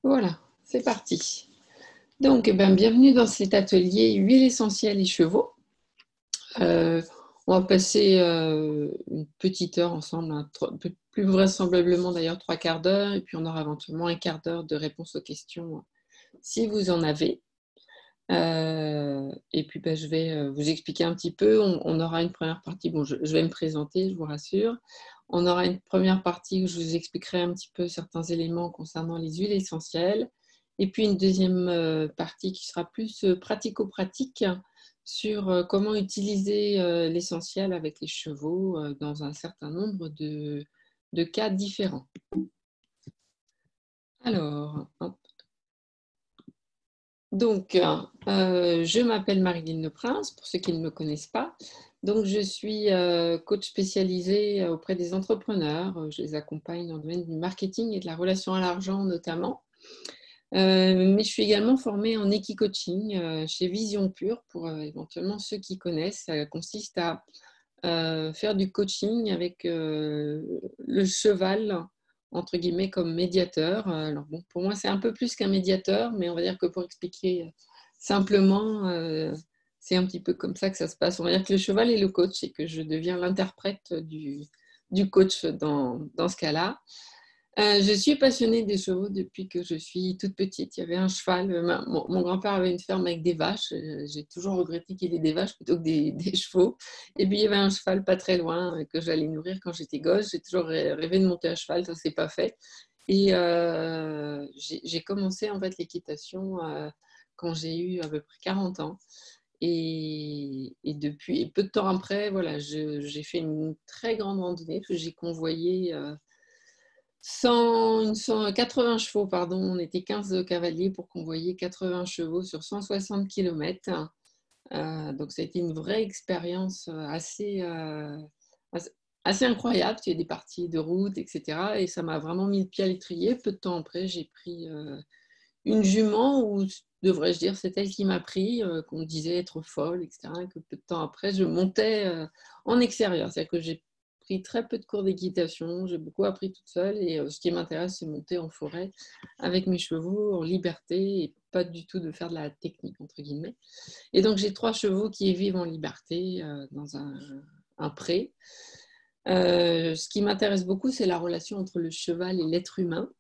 Voilà, c'est parti. Donc, bienvenue dans cet atelier huile essentielle et chevaux. Euh, on va passer une petite heure ensemble, plus vraisemblablement d'ailleurs 3 quarts d'heure, et puis on aura éventuellement un quart d'heure de réponse aux questions si vous en avez. Et puis je vais vous expliquer un petit peu. On aura une première partie, bon, je vais me présenter, je vous rassure. On aura une première partie où je vous expliquerai un petit peu certains éléments concernant les huiles essentielles. Et puis une deuxième partie qui sera plus pratico-pratique sur comment utiliser l'essentiel avec les chevaux dans un certain nombre de cas différents. Alors, hop. Donc, je m'appelle Marilyn Leprince, pour ceux qui ne me connaissent pas. Donc, je suis coach spécialisée auprès des entrepreneurs. Je les accompagne dans le domaine du marketing et de la relation à l'argent notamment. Mais je suis également formée en équi-coaching chez Vision Pure pour éventuellement ceux qui connaissent. Ça consiste à faire du coaching avec le cheval, entre guillemets, comme médiateur. Alors bon, pour moi, c'est un peu plus qu'un médiateur, mais on va dire que pour expliquer simplement, c'est un petit peu comme ça que ça se passe. On va dire que le cheval est le coach et que je deviens l'interprète du coach dans ce cas-là. Je suis passionnée des chevaux depuis que je suis toute petite. Il y avait un cheval. Mon grand-père avait une ferme avec des vaches. J'ai toujours regretté qu'il ait des vaches plutôt que des chevaux. Et puis, il y avait un cheval pas très loin que j'allais nourrir quand j'étais gosse. J'ai toujours rêvé de monter à cheval. Ça ne s'est pas fait. Et j'ai commencé en fait l'équitation quand j'ai eu à peu près 40 ans. Et depuis, et peu de temps après, voilà, j'ai fait une très grande randonnée parce que j'ai convoyé 80 chevaux, pardon, on était 15 cavaliers pour convoyer 80 chevaux sur 160 km. Donc ça a été une vraie expérience assez incroyable. Il y a des parties de route, etc. Et ça m'a vraiment mis le pied à l'étrier. Peu de temps après, j'ai pris une jument, ou devrais-je dire, c'est elle qui m'a pris, qu'on disait être folle, etc. Et que peu de temps après, je montais en extérieur. C'est-à-dire que j'ai pris très peu de cours d'équitation, j'ai beaucoup appris toute seule, et ce qui m'intéresse, c'est monter en forêt avec mes chevaux en liberté, et pas du tout de faire de la technique, entre guillemets. Et donc, j'ai 3 chevaux qui vivent en liberté dans un pré. Ce qui m'intéresse beaucoup, c'est la relation entre le cheval et l'être humain.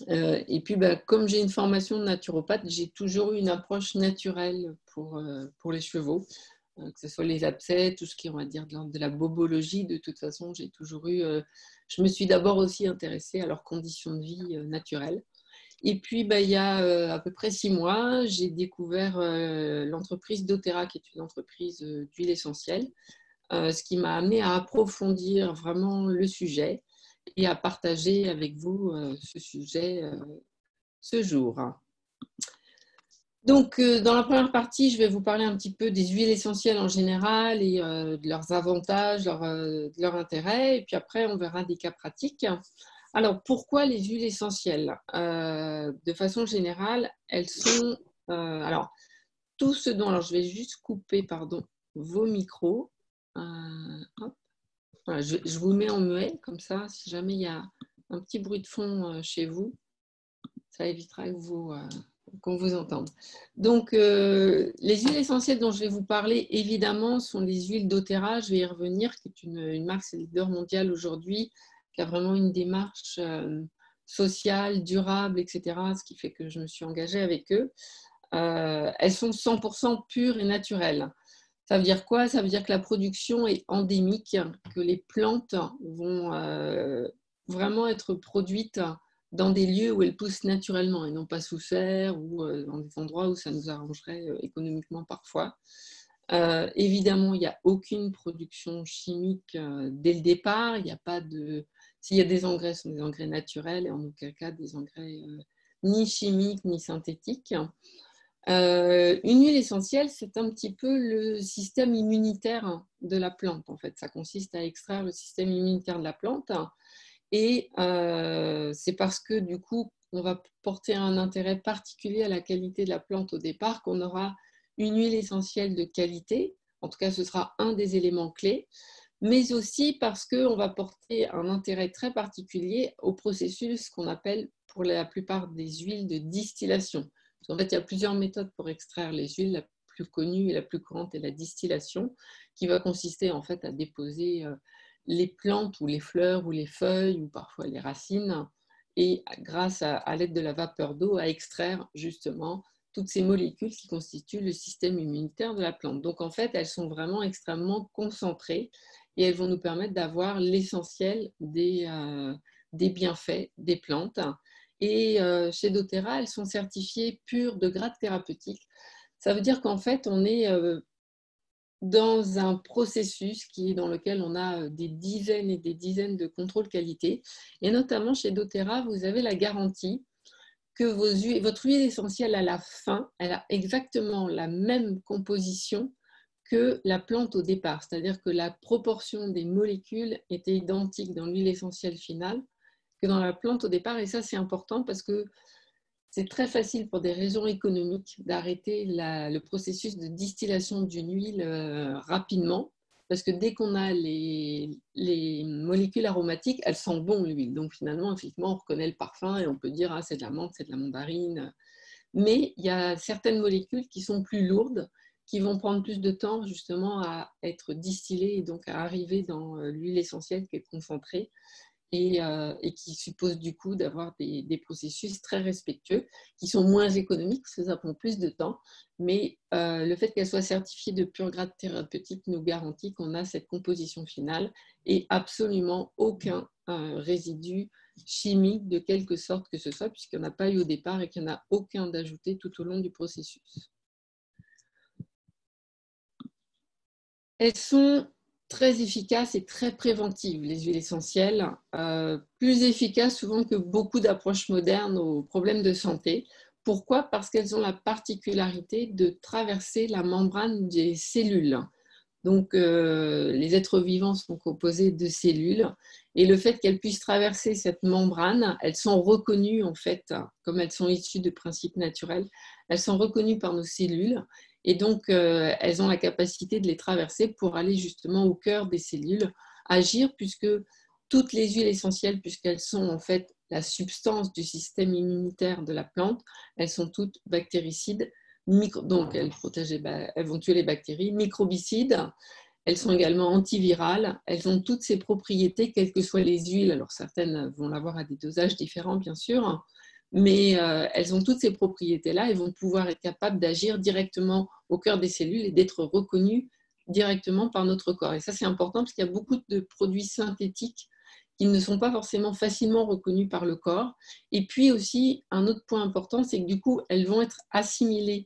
Et puis, comme j'ai une formation de naturopathe, j'ai toujours eu une approche naturelle pour les chevaux, que ce soit les abcès, tout ce qui est, on va dire, de la bobologie. De toute façon, j'ai toujours eu. Je me suis d'abord aussi intéressée à leurs conditions de vie naturelles. Et puis, il y a à peu près 6 mois, j'ai découvert l'entreprise doTERRA, qui est une entreprise d'huile essentielle, ce qui m'a amené à approfondir vraiment le sujet et à partager avec vous ce sujet ce jour. Donc, dans la première partie, je vais vous parler un petit peu des huiles essentielles en général et de leurs avantages, de leur intérêt. Et puis après, on verra des cas pratiques. Alors, pourquoi les huiles essentielles de façon générale, elles sont... alors, tout ce dont... Alors, je vais juste couper, pardon, vos micros. Hop. Voilà, je vous mets en muet, comme ça, si jamais il y a un petit bruit de fond chez vous, ça évitera qu'on vous entende. Donc, les huiles essentielles dont je vais vous parler, évidemment, sont les huiles doTERRA. Je vais y revenir, qui est une marque leader mondiale aujourd'hui, qui a vraiment une démarche sociale, durable, etc., ce qui fait que je me suis engagée avec eux. Elles sont 100% pures et naturelles. Ça veut dire quoi? Ça veut dire que la production est endémique, que les plantes vont vraiment être produites dans des lieux où elles poussent naturellement et non pas sous serre ou dans des endroits où ça nous arrangerait économiquement parfois. Évidemment, il n'y a aucune production chimique dès le départ. Il n'y a pas de... S'il y a des engrais, ce sont des engrais naturels et en aucun cas des engrais ni chimiques ni synthétiques. Une huile essentielle, c'est un petit peu le système immunitaire de la plante. En fait, ça consiste à extraire le système immunitaire de la plante. Et c'est parce que du coup, on va porter un intérêt particulier à la qualité de la plante au départ qu'on aura une huile essentielle de qualité. En tout cas, ce sera un des éléments clés. mais aussi parce qu'on va porter un intérêt très particulier au processus qu'on appelle pour la plupart des huiles de distillation. En fait, il y a plusieurs méthodes pour extraire les huiles. La plus connue et la plus courante est la distillation, qui va consister en fait à déposer les plantes ou les fleurs ou les feuilles ou parfois les racines, et grâce à l'aide de la vapeur d'eau à extraire justement toutes ces molécules qui constituent le système immunitaire de la plante. Donc en fait, elles sont vraiment extrêmement concentrées et elles vont nous permettre d'avoir l'essentiel des bienfaits des plantes. Et chez doTERRA, elles sont certifiées pures de grade thérapeutique. Ça veut dire qu'en fait, on est dans un processus dans lequel on a des dizaines et des dizaines de contrôles qualité. Et notamment chez doTERRA, vous avez la garantie que votre huile essentielle à la fin, elle a exactement la même composition que la plante au départ. C'est-à-dire que la proportion des molécules était identique dans l'huile essentielle finale que dans la plante au départ. Et ça, c'est important parce que c'est très facile pour des raisons économiques d'arrêter le processus de distillation d'une huile rapidement, parce que dès qu'on a les molécules aromatiques, elles sentent bon l'huile. Donc finalement, effectivement, on reconnaît le parfum et on peut dire ah, c'est de la menthe, c'est de la mandarine. Mais il y a certaines molécules qui sont plus lourdes, qui vont prendre plus de temps justement à être distillées et donc à arriver dans l'huile essentielle qui est concentrée. Et qui suppose du coup d'avoir des processus très respectueux, qui sont moins économiques parce que ça prend plus de temps, mais le fait qu'elle soit certifiée de pur grade thérapeutique nous garantit qu'on a cette composition finale et absolument aucun résidu chimique de quelque sorte que ce soit, puisqu'il n'y en a pas eu au départ et qu'il n'y en a aucun d'ajouté tout au long du processus. Elles sont très efficaces et très préventives, les huiles essentielles, plus efficaces souvent que beaucoup d'approches modernes aux problèmes de santé. Pourquoi ? Parce qu'elles ont la particularité de traverser la membrane des cellules. Donc, les êtres vivants sont composés de cellules et le fait qu'elles puissent traverser cette membrane, elles sont reconnues en fait, comme elles sont issues de principes naturels, elles sont reconnues par nos cellules et donc elles ont la capacité de les traverser pour aller justement au cœur des cellules, agir puisque toutes les huiles essentielles, puisqu'elles sont en fait la substance du système immunitaire de la plante, elles sont toutes bactéricides. Donc elles vont tuer les bactéries, microbicides, elles sont également antivirales, elles ont toutes ces propriétés, quelles que soient les huiles, alors certaines vont l'avoir à des dosages différents bien sûr, mais elles ont toutes ces propriétés-là et vont pouvoir être capables d'agir directement au cœur des cellules et d'être reconnues directement par notre corps. Et ça c'est important parce qu'il y a beaucoup de produits synthétiques qui ne sont pas forcément facilement reconnus par le corps. Et puis aussi, un autre point important, c'est que du coup, elles vont être assimilées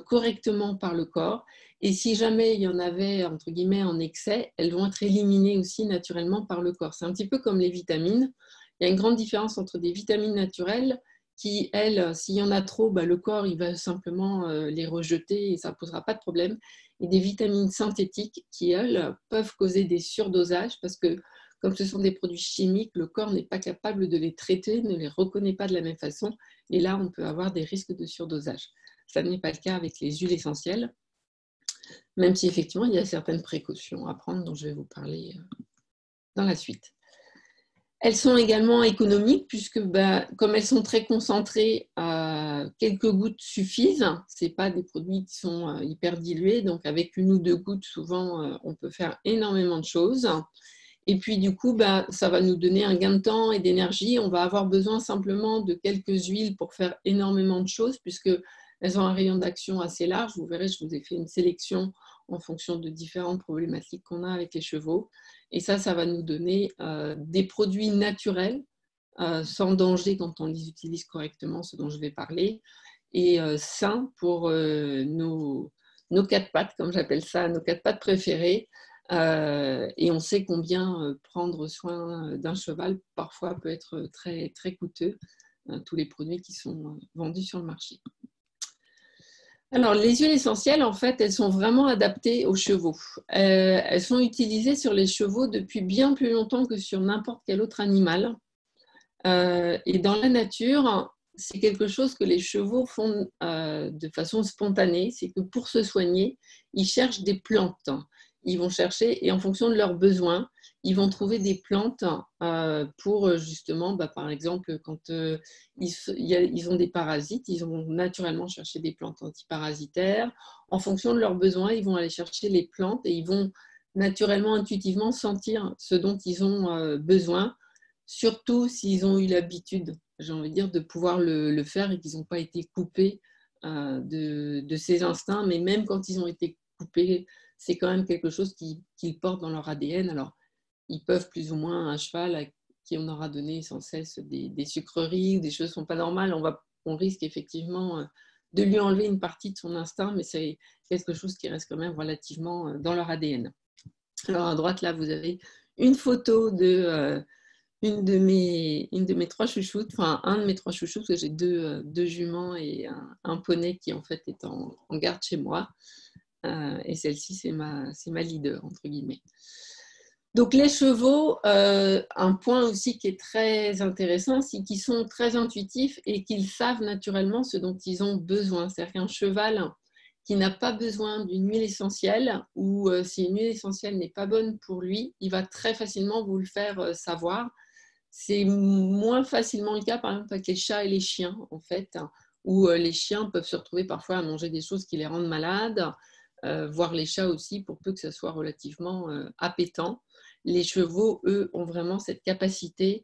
correctement par le corps. Et si jamais il y en avait, entre guillemets, en excès, elles vont être éliminées aussi naturellement par le corps. C'est un petit peu comme les vitamines. Il y a une grande différence entre des vitamines naturelles qui, elles, s'il y en a trop, le corps il va simplement les rejeter et ça ne posera pas de problème. Et des vitamines synthétiques qui, elles, peuvent causer des surdosages parce que comme ce sont des produits chimiques, le corps n'est pas capable de les traiter, ne les reconnaît pas de la même façon. Et là, on peut avoir des risques de surdosage. Ça n'est pas le cas avec les huiles essentielles, même si effectivement, il y a certaines précautions à prendre dont je vais vous parler dans la suite. Elles sont également économiques puisque comme elles sont très concentrées, quelques gouttes suffisent. Ce n'est pas des produits qui sont hyper dilués, donc avec une ou deux gouttes, souvent, on peut faire énormément de choses. Et puis du coup, ça va nous donner un gain de temps et d'énergie. On va avoir besoin simplement de quelques huiles pour faire énormément de choses puisqu'elles ont un rayon d'action assez large. Vous verrez, je vous ai fait une sélection en fonction de différentes problématiques qu'on a avec les chevaux. Et ça va nous donner des produits naturels, sans danger quand on les utilise correctement, ce dont je vais parler, et sains pour nos quatre pattes, comme j'appelle ça, nos quatre pattes préférées. Et on sait combien prendre soin d'un cheval parfois peut être très, très coûteux, tous les produits qui sont vendus sur le marché. Alors, les huiles essentielles, en fait, elles sont vraiment adaptées aux chevaux. Elles sont utilisées sur les chevaux depuis bien plus longtemps que sur n'importe quel autre animal. Et dans la nature, c'est quelque chose que les chevaux font de façon spontanée. C'est que pour se soigner, ils cherchent des plantes. ils vont chercher et en fonction de leurs besoins, ils vont trouver des plantes pour justement, par exemple, quand ils ont des parasites, ils vont naturellement chercher des plantes antiparasitaires. En fonction de leurs besoins, ils vont aller chercher les plantes et ils vont naturellement, intuitivement sentir ce dont ils ont besoin, surtout s'ils ont eu l'habitude, j'ai envie de dire, de pouvoir le faire et qu'ils n'ont pas été coupés de ces instincts, mais même quand ils ont été coupés, c'est quand même quelque chose qu'ils portent dans leur ADN. Alors, ils peuvent plus ou moins, un cheval à qui on aura donné sans cesse des sucreries ou des choses qui ne sont pas normales, on risque effectivement de lui enlever une partie de son instinct, mais c'est quelque chose qui reste quand même relativement dans leur ADN. Alors à droite, là, vous avez une photo de une de mes trois chouchoutes, enfin un de mes trois chouchoutes, parce que j'ai deux juments et un poney qui en fait est en garde chez moi. Et celle-ci, c'est ma leader, entre guillemets. Donc les chevaux, un point aussi qui est très intéressant, c'est qu'ils sont très intuitifs et qu'ils savent naturellement ce dont ils ont besoin. C'est-à-dire qu'un cheval qui n'a pas besoin d'une huile essentielle ou si une huile essentielle n'est pas bonne pour lui, il va très facilement vous le faire savoir. C'est moins facilement le cas, par exemple, avec les chats et les chiens, en fait, où les chiens peuvent se retrouver parfois à manger des choses qui les rendent malades, voire les chats aussi, pour peu que ça soit relativement appétant. Les chevaux, eux, ont vraiment cette capacité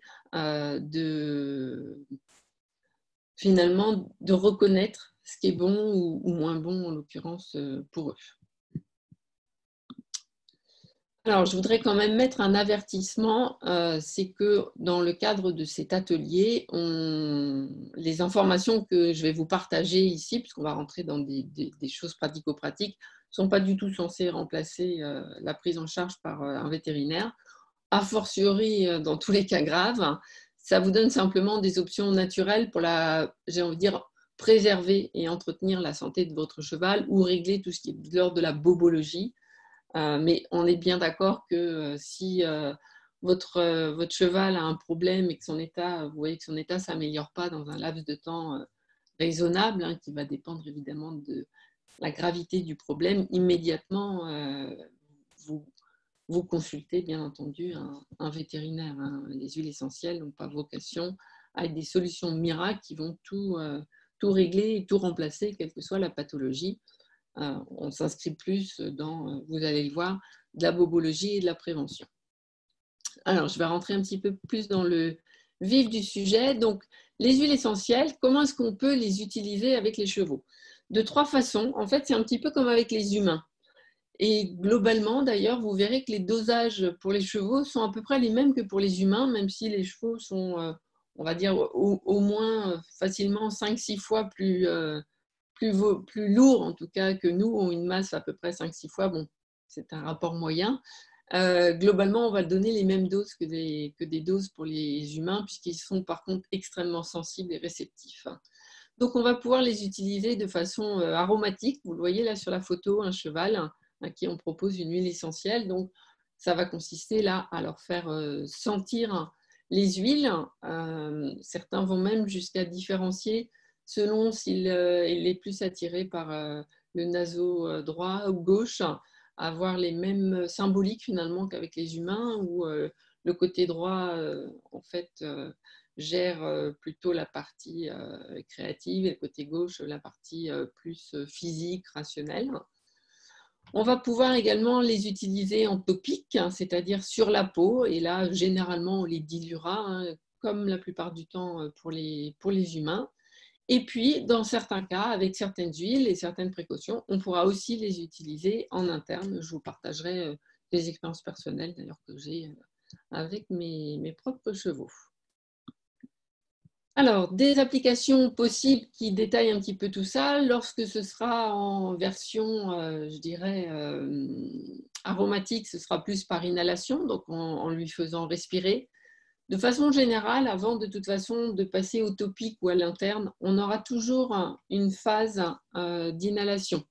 finalement de reconnaître ce qui est bon ou moins bon, en l'occurrence, pour eux. Alors, je voudrais quand même mettre un avertissement, c'est que dans le cadre de cet atelier, les informations que je vais vous partager ici, puisqu'on va rentrer dans des choses pratico-pratiques, ne sont pas du tout censées remplacer la prise en charge par un vétérinaire. A fortiori, dans tous les cas graves, ça vous donne simplement des options naturelles pour j'ai envie de dire, préserver et entretenir la santé de votre cheval ou régler tout ce qui est de l'ordre de la bobologie. Mais on est bien d'accord que si votre cheval a un problème et que vous voyez que son état ne s'améliore pas dans un laps de temps raisonnable, hein, qui va dépendre évidemment de la gravité du problème, immédiatement, vous consultez bien entendu un vétérinaire. Hein. Les huiles essentielles n'ont pas vocation à être des solutions miracles qui vont tout régler et tout remplacer, quelle que soit la pathologie. On s'inscrit plus dans, vous allez le voir, de la bobologie et de la prévention. Alors, je vais rentrer un petit peu plus dans le vif du sujet. Donc, les huiles essentielles, comment est-ce qu'on peut les utiliser avec les chevaux? De trois façons. En fait, c'est un petit peu comme avec les humains. Et globalement, d'ailleurs, vous verrez que les dosages pour les chevaux sont à peu près les mêmes que pour les humains, même si les chevaux sont, on va dire, au moins facilement 5-6 fois plus lourds, en tout cas, que nous, ont une masse à peu près 5-6 fois. Bon, c'est un rapport moyen. Globalement, on va donner les mêmes doses que des doses pour les humains, puisqu'ils sont par contre extrêmement sensibles et réceptifs. Donc, on va pouvoir les utiliser de façon aromatique. Vous le voyez là sur la photo, un cheval à qui on propose une huile essentielle. Donc, ça va consister là à leur faire sentir les huiles. Certains vont même jusqu'à différencier selon s'il est plus attiré par le naso droit ou gauche, avoir les mêmes symboliques finalement qu'avec les humains, où le côté droit en fait gère plutôt la partie créative et le côté gauche la partie plus physique, rationnelle. On va pouvoir également les utiliser en topique, hein, c'est-à-dire sur la peau, et là généralement on les diluera, hein, comme la plupart du temps pour les humains. Et puis, dans certains cas, avec certaines huiles et certaines précautions, on pourra aussi les utiliser en interne. Je vous partagerai des expériences personnelles d'ailleurs que j'ai avec mes propres chevaux. Alors, des applications possibles qui détaillent un petit peu tout ça, lorsque ce sera en version, je dirais, aromatique, ce sera plus par inhalation, donc en lui faisant respirer. De façon générale, avant de toute façon de passer au topique ou à l'interne, on aura toujours une phase d'inhalation.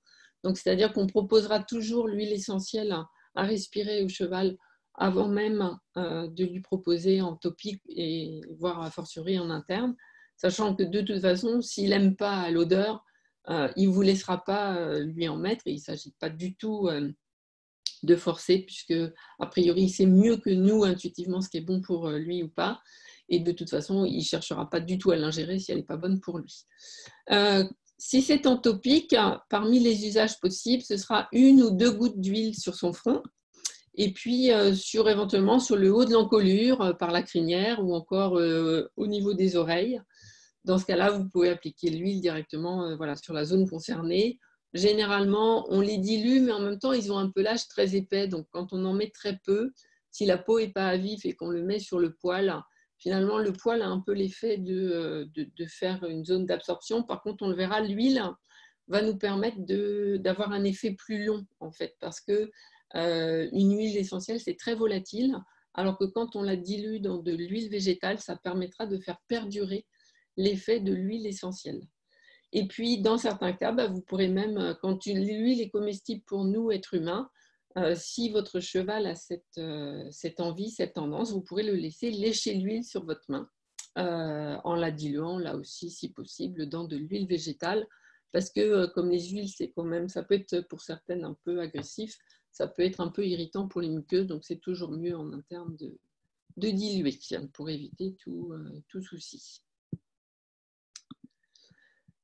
Donc, c'est-à-dire qu'on proposera toujours l'huile essentielle à respirer au cheval avant même de lui proposer en topique et voire a fortiori en interne, sachant que de toute façon, s'il n'aime pas l'odeur, il ne vous laissera pas lui en mettre. Il ne s'agit pas du tout de forcer, puisque a priori, il sait mieux que nous intuitivement ce qui est bon pour lui ou pas. Et de toute façon, il ne cherchera pas du tout à l'ingérer si elle n'est pas bonne pour lui. Si c'est entopique, parmi les usages possibles, ce sera 1 ou 2 gouttes d'huile sur son front, et puis éventuellement sur le haut de l'encolure, par la crinière, ou encore au niveau des oreilles. Dans ce cas-là, vous pouvez appliquer l'huile directement voilà, sur la zone concernée. Généralement, on les dilue, mais en même temps, ils ont un pelage très épais. Donc, quand on en met très peu, si la peau n'est pas à vif et qu'on le met sur le poil, finalement, le poil a un peu l'effet de faire une zone d'absorption. Par contre, on le verra, l'huile va nous permettre d'avoir un effet plus long, en fait, parce que une huile essentielle, c'est très volatile, alors que quand on la dilue dans de l'huile végétale, ça permettra de faire perdurer l'effet de l'huile essentielle. Et puis, dans certains cas, vous pourrez même, quand l'huile est comestible pour nous, êtres humains, si votre cheval a cette envie, cette tendance, vous pourrez le laisser lécher l'huile sur votre main, en la diluant, là aussi, si possible, dans de l'huile végétale. Parce que, comme les huiles, c'est quand même, ça peut être pour certaines un peu agressif, ça peut être un peu irritant pour les muqueuses, donc c'est toujours mieux en interne de diluer pour éviter tout souci.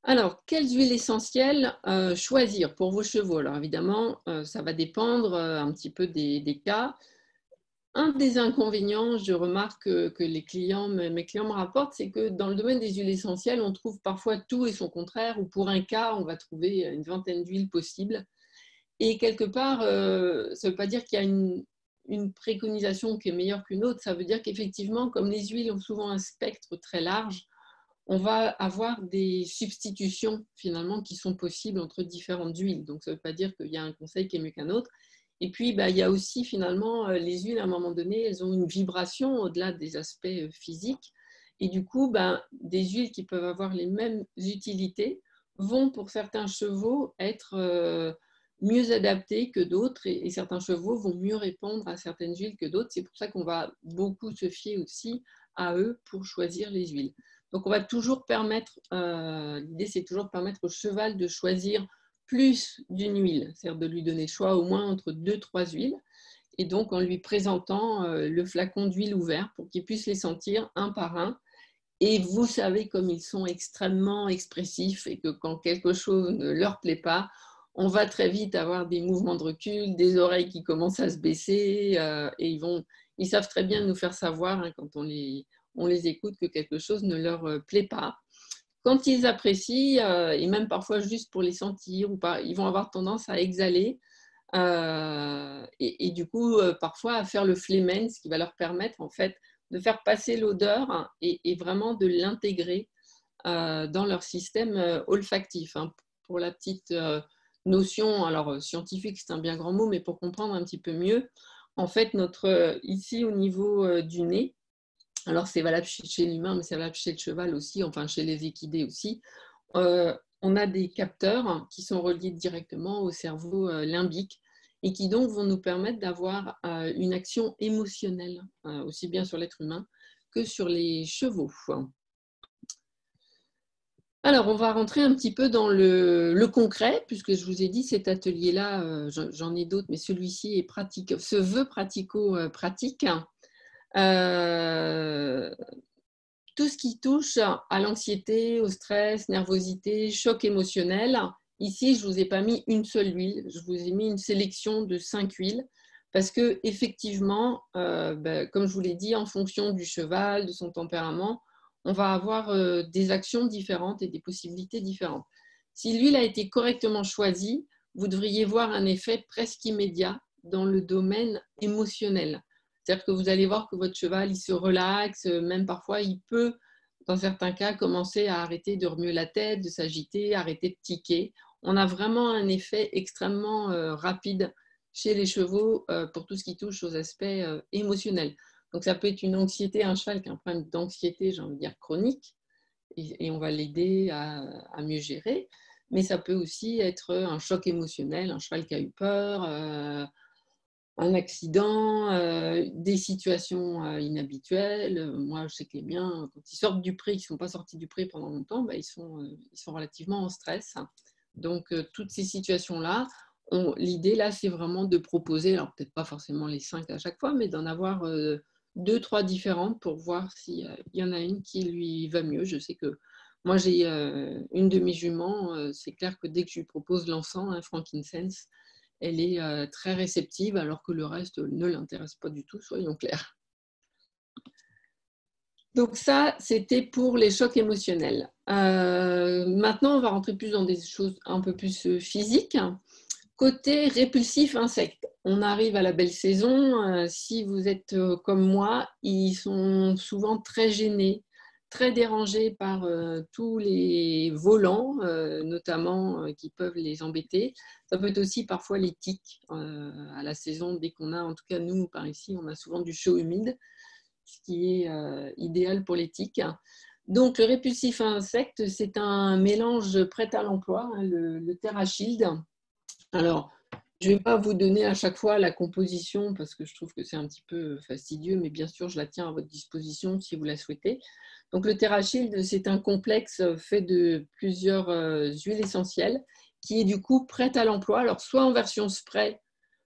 Alors, quelles huiles essentielles choisir pour vos chevaux? Alors évidemment, ça va dépendre un petit peu des cas. Un des inconvénients, je remarque que mes clients me rapportent, c'est que dans le domaine des huiles essentielles, on trouve parfois tout et son contraire, ou pour un cas, on va trouver une vingtaine d'huiles possibles. Et quelque part, ça ne veut pas dire qu'il y a une préconisation qui est meilleure qu'une autre, ça veut dire qu'effectivement, comme les huiles ont souvent un spectre très large, on va avoir des substitutions finalement qui sont possibles entre différentes huiles. Donc ça ne veut pas dire qu'il y a un conseil qui est mieux qu'un autre. Et puis il y a aussi finalement les huiles, à un moment donné, elles ont une vibration au-delà des aspects physiques. Et du coup, des huiles qui peuvent avoir les mêmes utilités vont pour certains chevaux être mieux adaptées que d'autres, et certains chevaux vont mieux répondre à certaines huiles que d'autres. C'est pour ça qu'on va beaucoup se fier aussi à eux pour choisir les huiles. Donc, on va toujours permettre, l'idée c'est toujours de permettre au cheval de choisir plus d'une huile, c'est-à-dire de lui donner le choix au moins entre 2-3 huiles, et donc en lui présentant le flacon d'huile ouvert pour qu'il puisse les sentir un par un. Et vous savez comme ils sont extrêmement expressifs et que quand quelque chose ne leur plaît pas, on va très vite avoir des mouvements de recul, des oreilles qui commencent à se baisser, et ils savent très bien nous faire savoir quand on les écoute que quelque chose ne leur plaît pas. Quand ils apprécient, et même parfois juste pour les sentir, ou pas, ils vont avoir tendance à exhaler, et du coup parfois à faire le flemen, ce qui va leur permettre en fait de faire passer l'odeur et vraiment de l'intégrer dans leur système olfactif. Pour la petite notion, alors scientifique c'est un bien grand mot, mais pour comprendre un petit peu mieux, en fait ici au niveau du nez, alors c'est valable chez l'humain, mais c'est valable chez le cheval aussi, enfin chez les équidés aussi, on a des capteurs qui sont reliés directement au cerveau limbique et qui donc vont nous permettre d'avoir une action émotionnelle, aussi bien sur l'être humain que sur les chevaux. Alors, on va rentrer un petit peu dans le concret, puisque je vous ai dit, cet atelier-là, j'en ai d'autres, mais celui-ci se veut pratico-pratique. Tout ce qui touche à l'anxiété, au stress, nervosité, choc émotionnel, ici, je ne vous ai pas mis une seule huile, je vous ai mis une sélection de 5 huiles, parce que effectivement, comme je vous l'ai dit, en fonction du cheval, de son tempérament, on va avoir des actions différentes et des possibilités différentes. Si l'huile a été correctement choisie, vous devriez voir un effet presque immédiat dans le domaine émotionnel. C'est-à-dire que vous allez voir que votre cheval, il se relaxe, même parfois, il peut, dans certains cas, commencer à arrêter de remuer la tête, de s'agiter, arrêter de tiquer. On a vraiment un effet extrêmement rapide chez les chevaux pour tout ce qui touche aux aspects émotionnels. Donc, ça peut être une anxiété, un cheval qui a un problème d'anxiété, j'ai envie de dire chronique, et on va l'aider à mieux gérer. Mais ça peut aussi être un choc émotionnel, un cheval qui a eu peur, un accident, des situations inhabituelles. Moi, je sais que les miens, quand ils sortent du pré, ils ne sont pas sortis du pré pendant longtemps, ils sont relativement en stress. Donc, toutes ces situations-là, l'idée là, c'est vraiment de proposer, alors peut-être pas forcément les 5 à chaque fois, mais d'en avoir 2, 3 différentes pour voir s'il y en a une qui lui va mieux. Je sais que moi, j'ai une de mes juments, c'est clair que dès que je lui propose l'encens, hein, frankincense, elle est très réceptive, alors que le reste ne l'intéresse pas du tout, soyons clairs. Donc ça, c'était pour les chocs émotionnels. Maintenant, on va rentrer plus dans des choses un peu plus physiques. Côté répulsif insectes, on arrive à la belle saison. Si vous êtes comme moi, ils sont souvent très gênés, très dérangés par tous les volants, notamment, qui peuvent les embêter. Ça peut être aussi parfois les tiques à la saison, dès qu'on a, en tout cas nous par ici, on a souvent du chaud humide, ce qui est idéal pour les tiques. Donc le répulsif à insectes, c'est un mélange prêt à l'emploi, hein, le TerraShield. Alors, je ne vais pas vous donner à chaque fois la composition parce que je trouve que c'est un petit peu fastidieux, mais bien sûr, je la tiens à votre disposition si vous la souhaitez. Donc, le TerraShield, c'est un complexe fait de plusieurs huiles essentielles qui est du coup prête à l'emploi. Alors, soit en version spray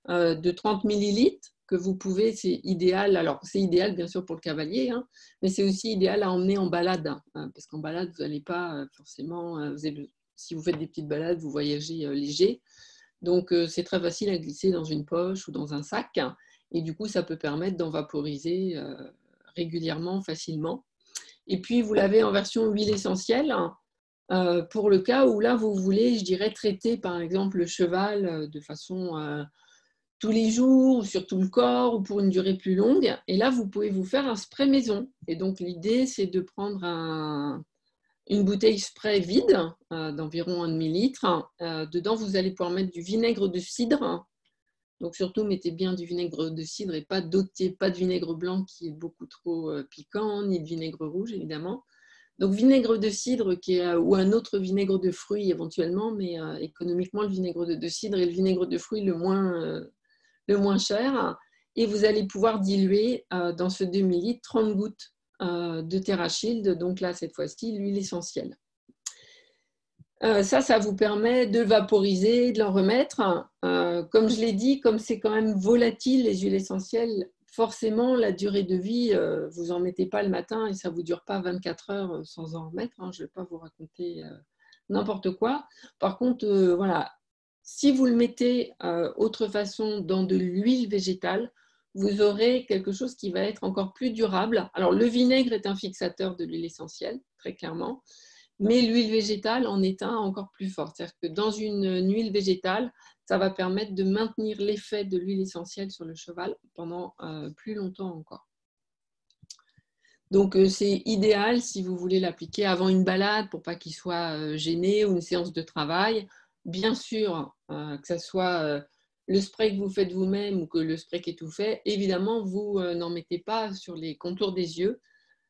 de 30 millilitres, que vous pouvez, c'est idéal. Alors, c'est idéal bien sûr pour le cavalier, hein, mais c'est aussi idéal à emmener en balade, hein, parce qu'en balade, vous n'allez pas forcément, si vous faites des petites balades, vous voyagez léger. Donc, c'est très facile à glisser dans une poche ou dans un sac. Et du coup, ça peut permettre d'en vaporiser régulièrement, facilement. Et puis, vous l'avez en version huile essentielle pour le cas où là, vous voulez, je dirais, traiter par exemple le cheval de façon tous les jours, ou sur tout le corps, ou pour une durée plus longue. Et là, vous pouvez vous faire un spray maison. Et donc, l'idée, c'est de prendre une bouteille spray vide d'environ 1 demi-litre. Dedans, vous allez pouvoir mettre du vinaigre de cidre. Donc surtout, mettez bien du vinaigre de cidre et pas de vinaigre blanc qui est beaucoup trop piquant, ni de vinaigre rouge, évidemment. Donc vinaigre de cidre ou un autre vinaigre de fruits éventuellement, mais économiquement, le vinaigre de cidre est le vinaigre de fruits le moins cher. Et vous allez pouvoir diluer dans ce demi-litre 30 gouttes de TerraShield, donc là, cette fois-ci, l'huile essentielle. Ça vous permet de vaporiser, de l'en remettre. Comme je l'ai dit, comme c'est quand même volatile, les huiles essentielles, forcément, la durée de vie, vous n'en mettez pas le matin et ça ne vous dure pas 24 heures sans en remettre. Hein, je ne vais pas vous raconter n'importe quoi. Par contre, voilà, si vous le mettez autre façon dans de l'huile végétale, vous aurez quelque chose qui va être encore plus durable. Alors, le vinaigre est un fixateur de l'huile essentielle, très clairement. Mais l'huile végétale en est un encore plus fort. C'est-à-dire que dans une huile végétale, ça va permettre de maintenir l'effet de l'huile essentielle sur le cheval pendant plus longtemps encore. Donc, c'est idéal si vous voulez l'appliquer avant une balade pour pas qu'il soit gêné ou une séance de travail. Bien sûr, que ce soit le spray que vous faites vous-même ou que le spray qui est tout fait, évidemment, vous n'en mettez pas sur les contours des yeux.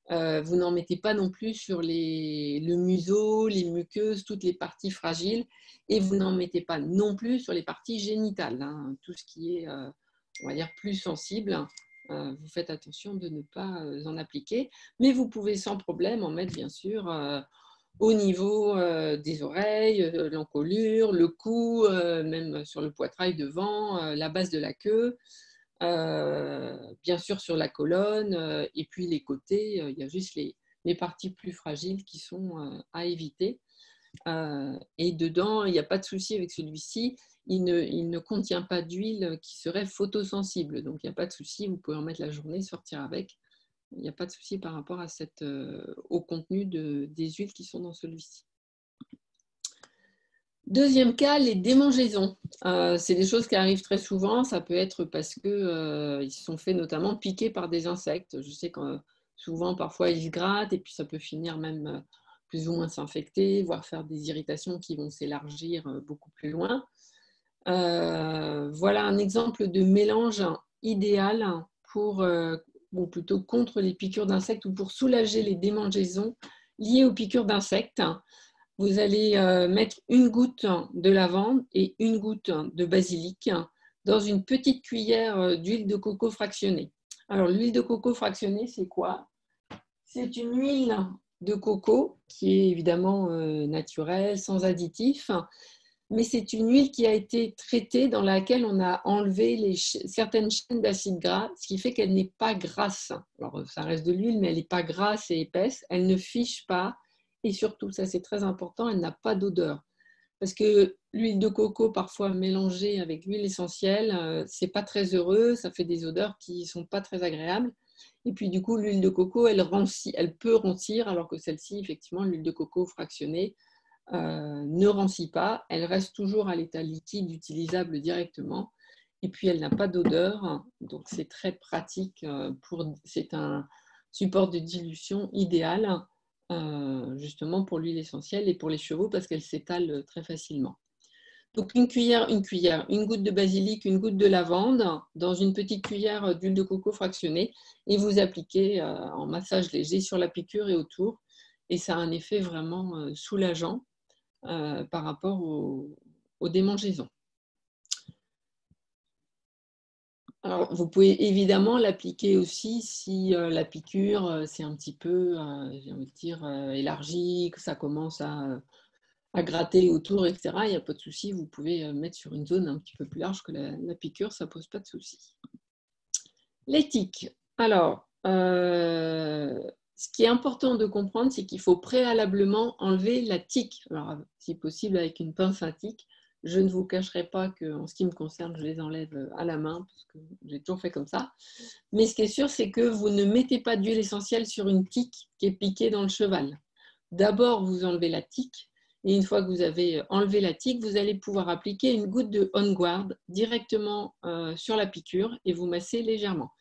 Vous n'en mettez pas non plus sur le museau, les muqueuses, toutes les parties fragiles. Et vous n'en mettez pas non plus sur les parties génitales, hein, tout ce qui est, on va dire, plus sensible. Vous faites attention de ne pas en appliquer. Mais vous pouvez sans problème en mettre, bien sûr, au niveau des oreilles, l'encolure, le cou, même sur le poitrail devant, la base de la queue. Bien sûr sur la colonne et puis les côtés, il y a juste les parties plus fragiles qui sont à éviter. Et dedans, il n'y a pas de souci avec celui-ci, il ne contient pas d'huile qui serait photosensible, donc il n'y a pas de souci, vous pouvez en mettre la journée, sortir avec. Il n'y a pas de souci par rapport à au contenu des huiles qui sont dans celui-ci. Deuxième cas, les démangeaisons. C'est des choses qui arrivent très souvent. Ça peut être parce qu'ils se sont fait notamment piquer par des insectes. Je sais que souvent, parfois, ils se grattent et puis ça peut finir même plus ou moins s'infecter, voire faire des irritations qui vont s'élargir beaucoup plus loin. Voilà un exemple de mélange idéal ou plutôt contre les piqûres d'insectes ou pour soulager les démangeaisons liées aux piqûres d'insectes. Vous allez mettre une goutte de lavande et une goutte de basilic dans une petite cuillère d'huile de coco fractionnée. Alors, l'huile de coco fractionnée, c'est quoi? C'est une huile de coco qui est évidemment naturelle, sans additifs, mais c'est une huile qui a été traitée dans laquelle on a enlevé certaines chaînes d'acides gras, ce qui fait qu'elle n'est pas grasse. Alors, ça reste de l'huile, mais elle n'est pas grasse et épaisse, elle ne fiche pas, et surtout, ça c'est très important, elle n'a pas d'odeur. Parce que l'huile de coco, parfois mélangée avec l'huile essentielle, c'est pas très heureux, ça fait des odeurs qui sont pas très agréables. Et puis du coup, l'huile de coco, elle peut rancir, alors que celle-ci, effectivement, l'huile de coco fractionnée, ne rancit pas, elle reste toujours à l'état liquide, utilisable directement, et puis elle n'a pas d'odeur, donc c'est très pratique, c'est un support de dilution idéal justement pour l'huile essentielle et pour les chevaux parce qu'elle s'étale très facilement. Donc une cuillère, une goutte de basilic, une goutte de lavande dans une petite cuillère d'huile de coco fractionnée et vous appliquez en massage léger sur la piqûre et autour, et ça a un effet vraiment soulageant par rapport aux démangeaisons. Alors, vous pouvez évidemment l'appliquer aussi si la piqûre c'est un petit peu, j'ai envie de dire, élargi, que ça commence à gratter autour, etc. Il n'y a pas de souci, vous pouvez mettre sur une zone un petit peu plus large que la piqûre, ça ne pose pas de souci. Les tiques. Alors, ce qui est important de comprendre, c'est qu'il faut préalablement enlever la tique. Alors, si possible, avec une pince à tique. Je ne vous cacherai pas qu'en ce qui me concerne, je les enlève à la main, parce que j'ai toujours fait comme ça. Mais ce qui est sûr, c'est que vous ne mettez pas d'huile essentielle sur une tique qui est piquée dans le cheval. D'abord, vous enlevez la tique. Et une fois que vous avez enlevé la tique, vous allez pouvoir appliquer une goutte de On Guard directement sur la piqûre et vous massez légèrement.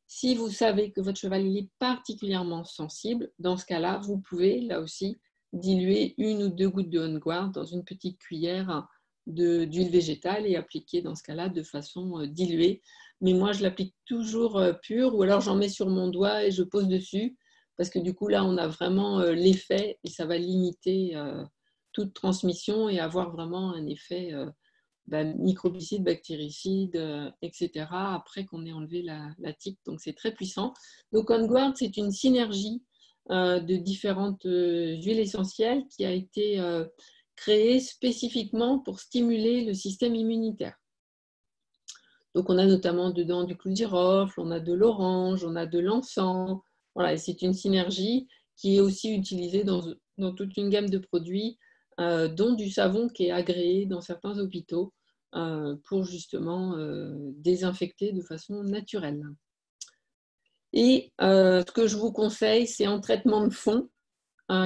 Si vous savez que votre cheval est particulièrement sensible, dans ce cas-là, vous pouvez, là aussi, diluer une ou deux gouttes de On Guard dans une petite cuillère d'huile végétale et appliquer dans ce cas-là de façon diluée. Mais moi, je l'applique toujours pure ou alors j'en mets sur mon doigt et je pose dessus parce que du coup, là, on a vraiment l'effet et ça va limiter toute transmission et avoir vraiment un effet microbicides, bactéricides, etc., après qu'on ait enlevé la tique. Donc, c'est très puissant. Donc, On Guard, c'est une synergie de différentes huiles essentielles qui a été créée spécifiquement pour stimuler le système immunitaire. Donc, on a notamment dedans du clou de girofle, on a de l'orange, on a de l'encens. Voilà, et c'est une synergie qui est aussi utilisée dans toute une gamme de produits, dont du savon qui est agréé dans certains hôpitaux pour justement désinfecter de façon naturelle. Et ce que je vous conseille, c'est en traitement de fond,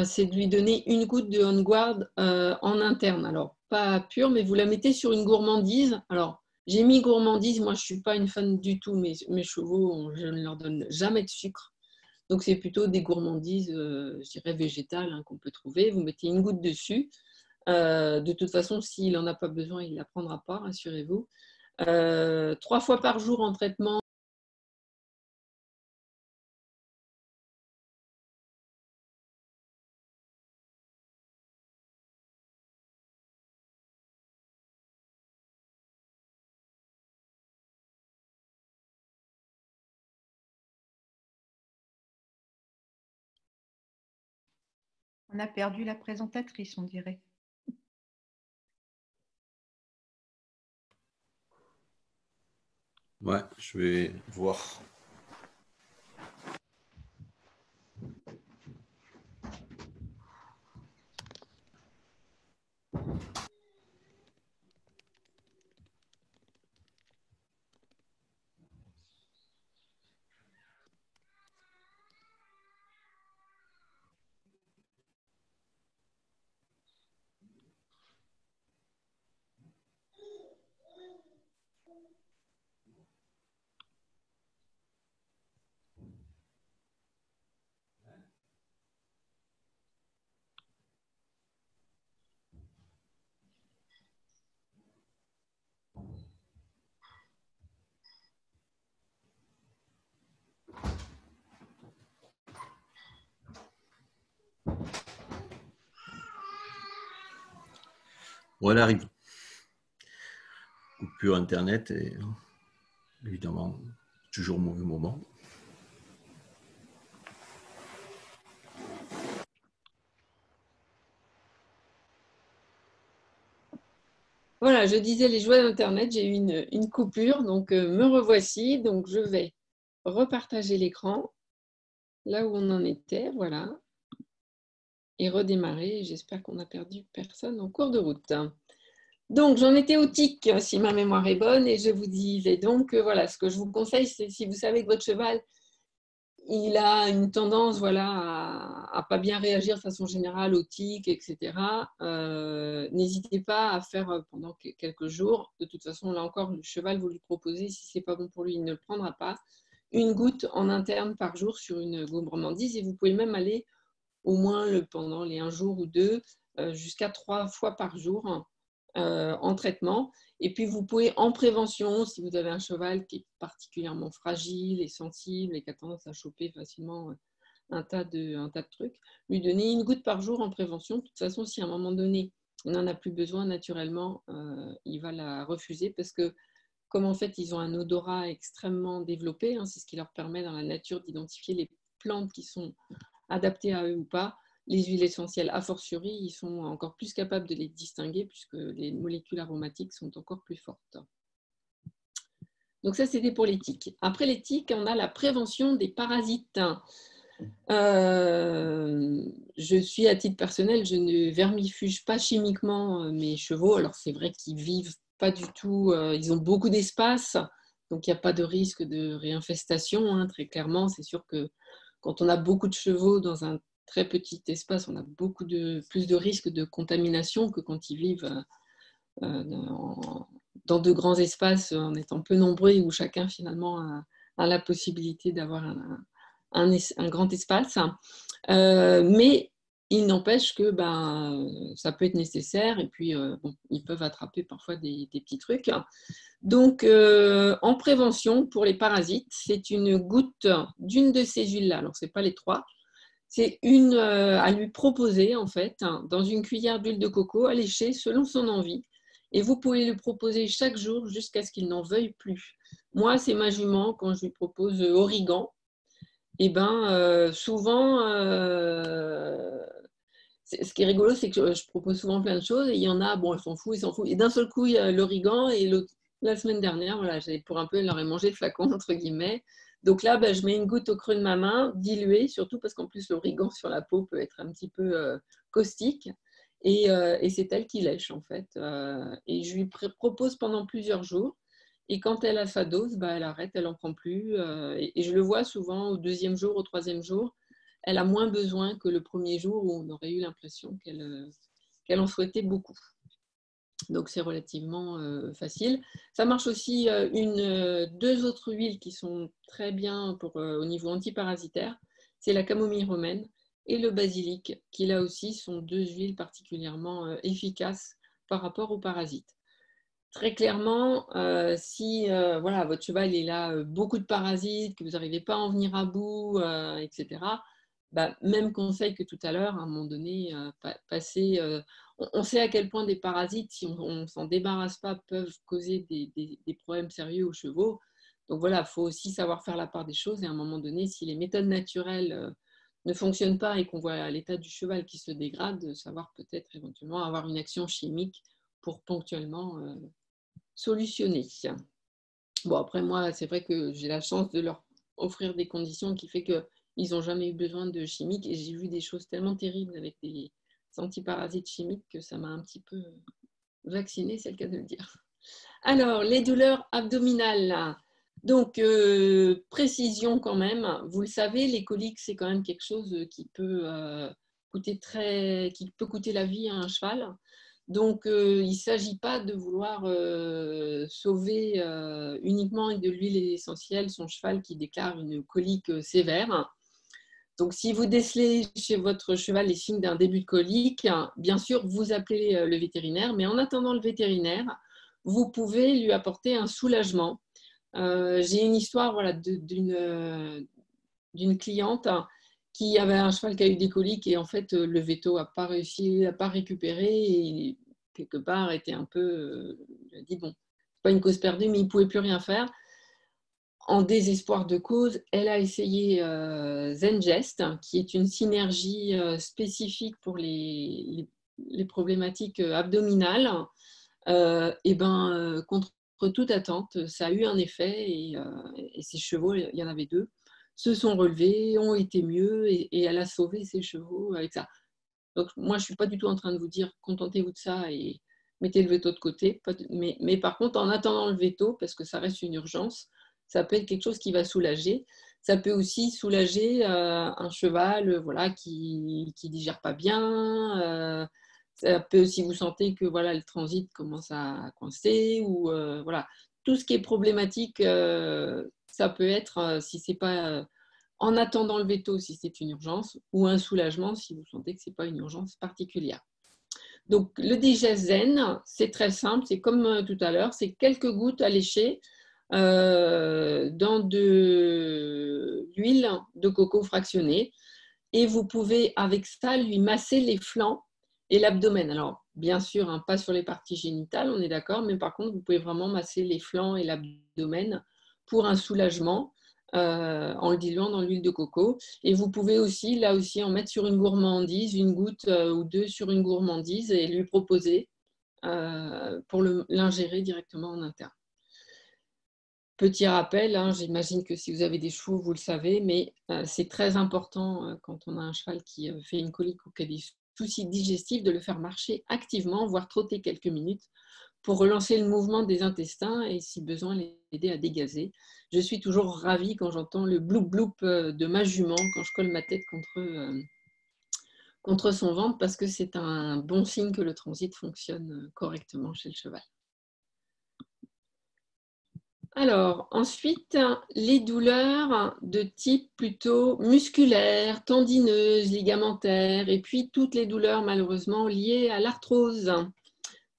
c'est de lui donner une goutte de On Guard en interne. Alors, pas pure, mais vous la mettez sur une gourmandise. Alors, j'ai mis gourmandise, moi je ne suis pas une fan du tout, mais mes chevaux, je ne leur donne jamais de sucre. Donc, c'est plutôt des gourmandises, je dirais, végétales qu'on peut trouver. Vous mettez une goutte dessus. De toute façon, s'il n'en a pas besoin, il ne la prendra pas, rassurez-vous. 3 fois par jour en traitement. On a perdu la présentatrice, on dirait. Ouais, je vais voir. Bon, elle arrive. Coupure Internet et évidemment, toujours mauvais moment. Voilà, je disais les joies d'Internet, j'ai eu une coupure, donc me revoici. Donc je vais repartager l'écran, là où on en était, voilà, et redémarrer. J'espère qu'on n'a perdu personne en cours de route. Donc j'en étais au tic, si ma mémoire est bonne, et je vous disais donc, voilà, ce que je vous conseille, c'est si vous savez que votre cheval, il a une tendance voilà, à pas bien réagir de façon générale au tic, etc. N'hésitez pas à faire pendant quelques jours. De toute façon, là encore, le cheval, vous lui proposez, si ce n'est pas bon pour lui, il ne le prendra pas. Une goutte en interne par jour sur une gourmandise, et vous pouvez même aller au moins pendant les 1 jour ou 2, jusqu'à 3 fois par jour en traitement. Et puis, vous pouvez, en prévention, si vous avez un cheval qui est particulièrement fragile et sensible et qui a tendance à choper facilement un tas de trucs, lui donner une goutte par jour en prévention. De toute façon, si à un moment donné, il n'en a plus besoin, naturellement, il va la refuser parce que, comme en fait, ils ont un odorat extrêmement développé, hein, c'est ce qui leur permet dans la nature d'identifier les plantes qui sont adaptées à eux ou pas. Les huiles essentielles, a fortiori, ils sont encore plus capables de les distinguer puisque les molécules aromatiques sont encore plus fortes. Donc ça, c'était pour les tiques. Après les tiques, on a la prévention des parasites. Je suis, à titre personnel, je ne vermifuge pas chimiquement mes chevaux. Alors c'est vrai qu'ils vivent pas du tout, ils ont beaucoup d'espace, donc il n'y a pas de risque de réinfestation, hein, très clairement. C'est sûr que quand on a beaucoup de chevaux dans un très petit espace, on a plus de risques de contamination que quand ils vivent dans de grands espaces en étant peu nombreux et où chacun finalement a la possibilité d'avoir un grand espace. Mais il n'empêche que ça peut être nécessaire et puis bon, ils peuvent attraper parfois des petits trucs. Donc, en prévention pour les parasites, c'est une goutte d'une de ces huiles-là. Alors, ce n'est pas les 3. C'est une à lui proposer, en fait, dans une cuillère d'huile de coco, à lécher selon son envie. Et vous pouvez lui proposer chaque jour jusqu'à ce qu'il n'en veuille plus. Moi, c'est ma jument, quand je lui propose origan, et souvent, ce qui est rigolo, c'est que je propose souvent plein de choses et il y en a, bon, ils s'en foutent, ils s'en foutent. Et d'un seul coup, il y a l'origan et la semaine dernière, voilà, pour un peu, elle leur ai mangé le flacon, entre guillemets. Donc là, je mets une goutte au creux de ma main, diluée, surtout parce qu'en plus, l'origan sur la peau peut être un petit peu caustique. Et c'est elle qui lèche, en fait. Et je lui propose pendant plusieurs jours. Et quand elle a sa dose, elle arrête, elle n'en prend plus. Et je le vois souvent au 2e jour, au 3e jour. Elle a moins besoin que le 1er jour où on aurait eu l'impression qu'elle en souhaitait beaucoup. Donc, c'est relativement facile. Ça marche aussi 2 autres huiles qui sont très bien au niveau antiparasitaire. C'est la camomille romaine et le basilic, qui là aussi sont 2 huiles particulièrement efficaces par rapport aux parasites. Très clairement, si voilà, votre cheval est là, beaucoup de parasites, que vous n'arrivez pas à en venir à bout, etc., même conseil que tout à l'heure, à un moment donné, passer. On sait à quel point des parasites, si on ne s'en débarrasse pas, peuvent causer des problèmes sérieux aux chevaux. Donc voilà, il faut aussi savoir faire la part des choses. Et à un moment donné, si les méthodes naturelles ne fonctionnent pas et qu'on voit l'état du cheval qui se dégrade, savoir peut-être éventuellement avoir une action chimique pour ponctuellement solutionner. Bon, après moi, c'est vrai que j'ai la chance de leur offrir des conditions qui fait qu'ils n'ont jamais eu besoin de chimiques et j'ai vu des choses tellement terribles avec des antiparasites chimiques que ça m'a un petit peu vaccinée, c'est le cas de le dire. Alors, les douleurs abdominales. Donc, précision quand même. Vous le savez, les coliques, c'est quand même quelque chose qui peut coûter la vie à un cheval. Donc, il ne s'agit pas de vouloir sauver uniquement avec de l'huile essentielle son cheval qui déclare une colique sévère. Donc, si vous décelez chez votre cheval les signes d'un début de colique, bien sûr, vous appelez le vétérinaire. Mais en attendant le vétérinaire, vous pouvez lui apporter un soulagement. J'ai une histoire d'une cliente qui avait un cheval qui a eu des coliques et en fait le véto n'a pas réussi, n'a pas récupéré et quelque part était un peu, il a dit bon, c'est pas une cause perdue mais il ne pouvait plus rien faire. En désespoir de cause, elle a essayé Zengest, qui est une synergie spécifique pour les problématiques abdominales. contre toute attente, ça a eu un effet et ses chevaux, il y en avait 2, se sont relevés, ont été mieux et elle a sauvé ses chevaux avec ça. Donc moi, je ne suis pas du tout en train de vous dire contentez-vous de ça et mettez le veto de côté. Mais par contre, en attendant le veto, parce que ça reste une urgence, ça peut être quelque chose qui va soulager. Ça peut aussi soulager un cheval voilà, qui ne digère pas bien. Ça peut, si vous sentez que voilà, le transit commence à coincer ou voilà, tout ce qui est problématique, ça peut être, si c'est pas en attendant le veto, si c'est une urgence, ou un soulagement si vous sentez que ce n'est pas une urgence particulière. Donc le digest zen, c'est très simple, c'est comme tout à l'heure, c'est quelques gouttes à lécher dans de l'huile de coco fractionnée et vous pouvez avec ça lui masser les flancs et l'abdomen. Alors bien sûr, hein, pas sur les parties génitales, on est d'accord, mais par contre vous pouvez vraiment masser les flancs et l'abdomen pour un soulagement en le diluant dans l'huile de coco. Et vous pouvez aussi, là aussi, en mettre sur une gourmandise, une goutte ou 2 sur une gourmandise et lui proposer pour l'ingérer directement en interne. Petit rappel, hein, j'imagine que si vous avez des chevaux, vous le savez, mais c'est très important quand on a un cheval qui fait une colique ou qui a des soucis digestifs de le faire marcher activement, voire trotter quelques minutes pour relancer le mouvement des intestins et si besoin l'aider à dégazer. Je suis toujours ravie quand j'entends le bloup-bloup de ma jument quand je colle ma tête contre son ventre parce que c'est un bon signe que le transit fonctionne correctement chez le cheval. Alors, ensuite, les douleurs de type plutôt musculaire, tendineuse, ligamentaire, et puis toutes les douleurs malheureusement liées à l'arthrose.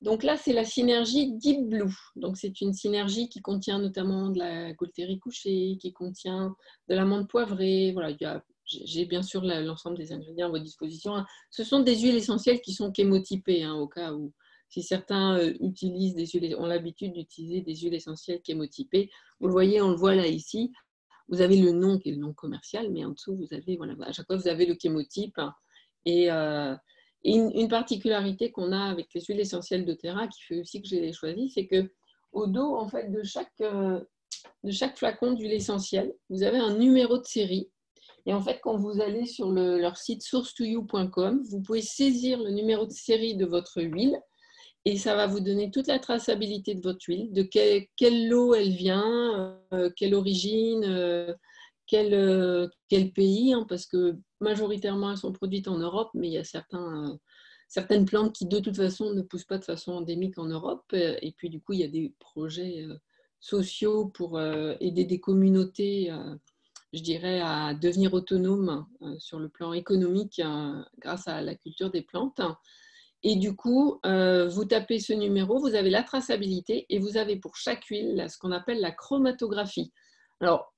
Donc là, c'est la synergie Deep Blue. Donc c'est une synergie qui contient notamment de la Gualtérie couchée, qui contient de l'amande poivrée. Voilà, j'ai bien sûr l'ensemble des ingrédients à votre disposition. Ce sont des huiles essentielles qui sont chémotypées, hein, au cas où, si certains utilisent ont l'habitude d'utiliser des huiles essentielles chémotypées. Vous le voyez, on le voit là ici. Vous avez le nom qui est le nom commercial, mais en dessous, vous avez, voilà, à chaque fois, vous avez le chémotype. Et une particularité qu'on a avec les huiles essentielles doTERRA, qui fait aussi que je les ai choisies, c'est qu'au dos en fait, de chaque flacon d'huile essentielle, vous avez un numéro de série. Et en fait, quand vous allez sur leur site source2you.com, vous pouvez saisir le numéro de série de votre huile et ça va vous donner toute la traçabilité de votre huile, de quel lot elle vient, quelle origine, quel pays, hein, parce que majoritairement elles sont produites en Europe, mais il y a certaines plantes qui de toute façon ne poussent pas de façon endémique en Europe. Et puis du coup, il y a des projets sociaux pour aider des communautés, je dirais, à devenir autonomes sur le plan économique grâce à la culture des plantes. Et du coup, vous tapez ce numéro, vous avez la traçabilité et vous avez pour chaque huile ce qu'on appelle la chromatographie. Alors,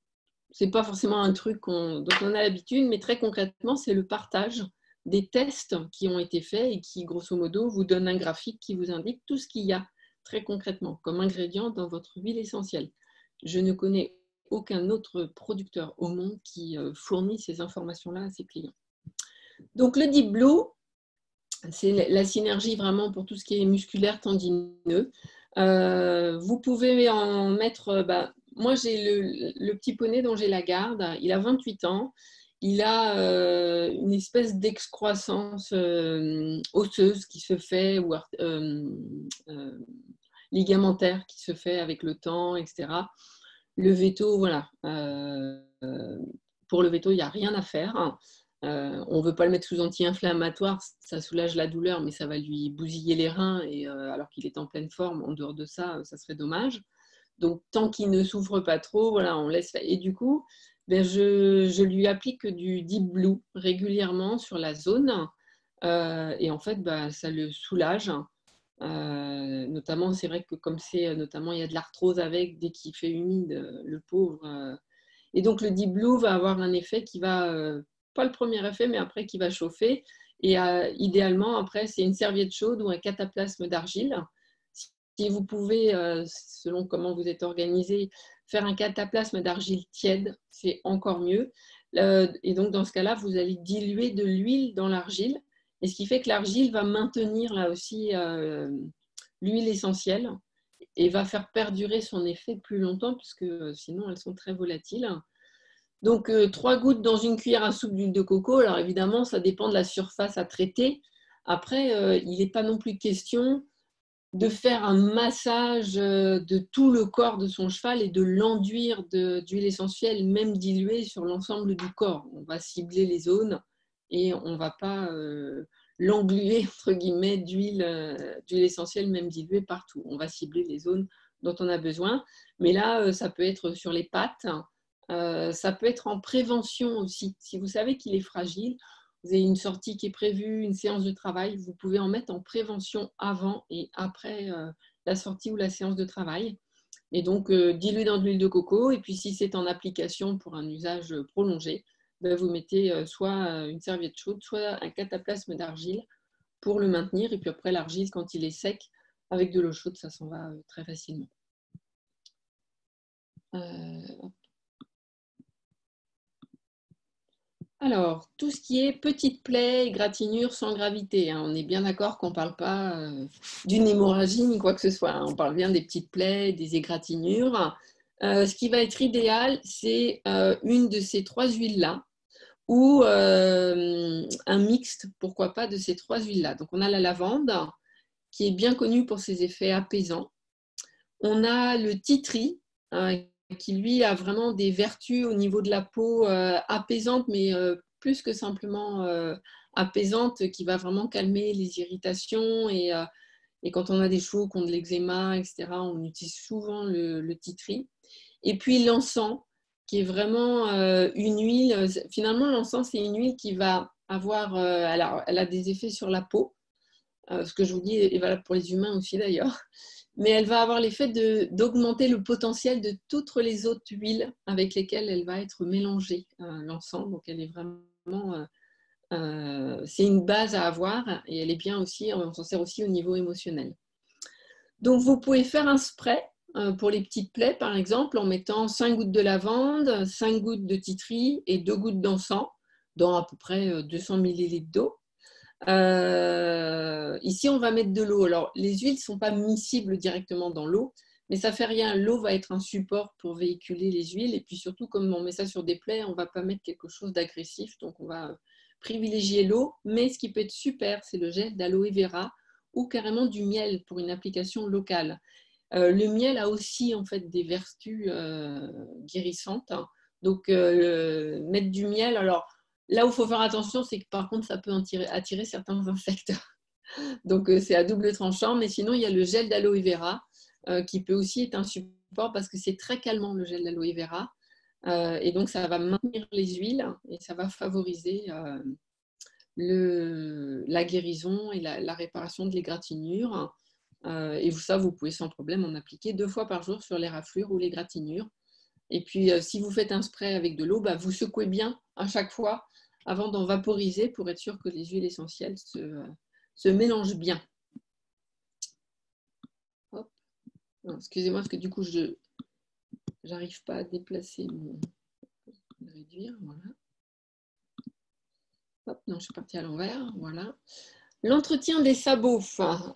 ce n'est pas forcément un truc dont on a l'habitude, mais très concrètement, c'est le partage des tests qui ont été faits et qui, grosso modo, vous donnent un graphique qui vous indique tout ce qu'il y a très concrètement comme ingrédient dans votre huile essentielle. Je ne connais aucun autre producteur au monde qui fournit ces informations-là à ses clients. Donc, le Deep Blue, c'est la synergie vraiment pour tout ce qui est musculaire, tendineux. Vous pouvez en mettre... moi, j'ai le petit poney dont j'ai la garde. Il a 28 ans. Il a une espèce d'excroissance osseuse qui se fait, ou ligamentaire qui se fait avec le temps, etc. Le veto, voilà. Pour le veto, il n'y a rien à faire. On ne veut pas le mettre sous anti-inflammatoire, ça soulage la douleur, mais ça va lui bousiller les reins, et alors qu'il est en pleine forme, en dehors de ça, ça serait dommage. Donc, tant qu'il ne souffre pas trop, voilà, on laisse faire. Et du coup, je lui applique du Deep Blue régulièrement sur la zone, et en fait, ça le soulage. Notamment, c'est vrai que comme notamment il y a de l'arthrose avec, dès qu'il fait humide, le pauvre. Et donc, le Deep Blue va avoir un effet qui va... pas le premier effet, mais après qui va chauffer. Et idéalement, après, c'est une serviette chaude ou un cataplasme d'argile. Si vous pouvez, selon comment vous êtes organisé, faire un cataplasme d'argile tiède, c'est encore mieux. Et donc, dans ce cas-là, vous allez diluer de l'huile dans l'argile. Et ce qui fait que l'argile va maintenir là aussi l'huile essentielle et va faire perdurer son effet plus longtemps, puisque sinon elles sont très volatiles. Donc 3 gouttes dans une cuillère à soupe d'huile de coco. Alors évidemment, ça dépend de la surface à traiter. Après, il n'est pas non plus question de faire un massage de tout le corps de son cheval et de l'enduire d'huile essentielle, même diluée, sur l'ensemble du corps. On va cibler les zones et on ne va pas l'engluer, entre guillemets, d'huile essentielle, même diluée, partout. On va cibler les zones dont on a besoin. Mais là, ça peut être sur les pattes, ça peut être en prévention aussi. Si vous savez qu'il est fragile, vous avez une sortie qui est prévue, une séance de travail, vous pouvez en mettre en prévention avant et après la sortie ou la séance de travail. Et donc, diluer dans de l'huile de coco. Et puis, si c'est en application pour un usage prolongé, ben, vous mettez soit une serviette chaude, soit un cataplasme d'argile pour le maintenir. Et puis après, l'argile, quand il est sec, avec de l'eau chaude, ça s'en va très facilement. Alors, tout ce qui est petites plaies, égratignures sans gravité, hein, on est bien d'accord qu'on ne parle pas d'une hémorragie ni quoi que ce soit, hein, on parle bien des petites plaies, des égratignures. Ce qui va être idéal, c'est une de ces 3 huiles-là ou un mixte, pourquoi pas, de ces 3 huiles-là. Donc, on a la lavande qui est bien connue pour ses effets apaisants. On a le titri, qui lui a vraiment des vertus au niveau de la peau apaisantes, mais plus que simplement apaisante, qui va vraiment calmer les irritations. Et quand on a des chevaux qui ont de l'eczéma, etc., on utilise souvent le titri. Et puis l'encens, qui est vraiment une huile. Finalement, l'encens, c'est une huile qui va avoir, elle a des effets sur la peau. Ce que je vous dis est valable pour les humains aussi d'ailleurs. Mais elle va avoir l'effet d'augmenter le potentiel de toutes les autres huiles avec lesquelles elle va être mélangée, l'encens. Donc elle est vraiment, c'est une base à avoir et elle est bien aussi, on s'en sert aussi au niveau émotionnel. Donc vous pouvez faire un spray pour les petites plaies par exemple en mettant 5 gouttes de lavande, 5 gouttes de titri et 2 gouttes d'encens dans à peu près 200 ml d'eau. Ici, on va mettre de l'eau. Alors, les huiles ne sont pas miscibles directement dans l'eau, mais ça ne fait rien. L'eau va être un support pour véhiculer les huiles. Et puis surtout, comme on met ça sur des plaies, on ne va pas mettre quelque chose d'agressif. Donc, on va privilégier l'eau. Mais ce qui peut être super, c'est le gel d'aloe vera ou carrément du miel pour une application locale. Le miel a aussi en fait des vertus guérissantes. Donc, mettre du miel, alors là où il faut faire attention, c'est que par contre, ça peut attirer certains insectes. Donc, c'est à double tranchant. Mais sinon, il y a le gel d'aloe vera qui peut aussi être un support parce que c'est très calmant, le gel d'aloe vera. Et donc, ça va maintenir les huiles et ça va favoriser la guérison et la réparation de l'égratignure. Et ça, vous pouvez sans problème en appliquer 2 fois par jour sur les raflures ou les égratignures. Et puis, si vous faites un spray avec de l'eau, vous secouez bien à chaque fois avant d'en vaporiser pour être sûr que les huiles essentielles se mélangent bien. Excusez-moi, parce que du coup, je n'arrive pas à déplacer mon... réduire, voilà. Hop, non, je suis partie à l'envers, voilà. L'entretien des sabots.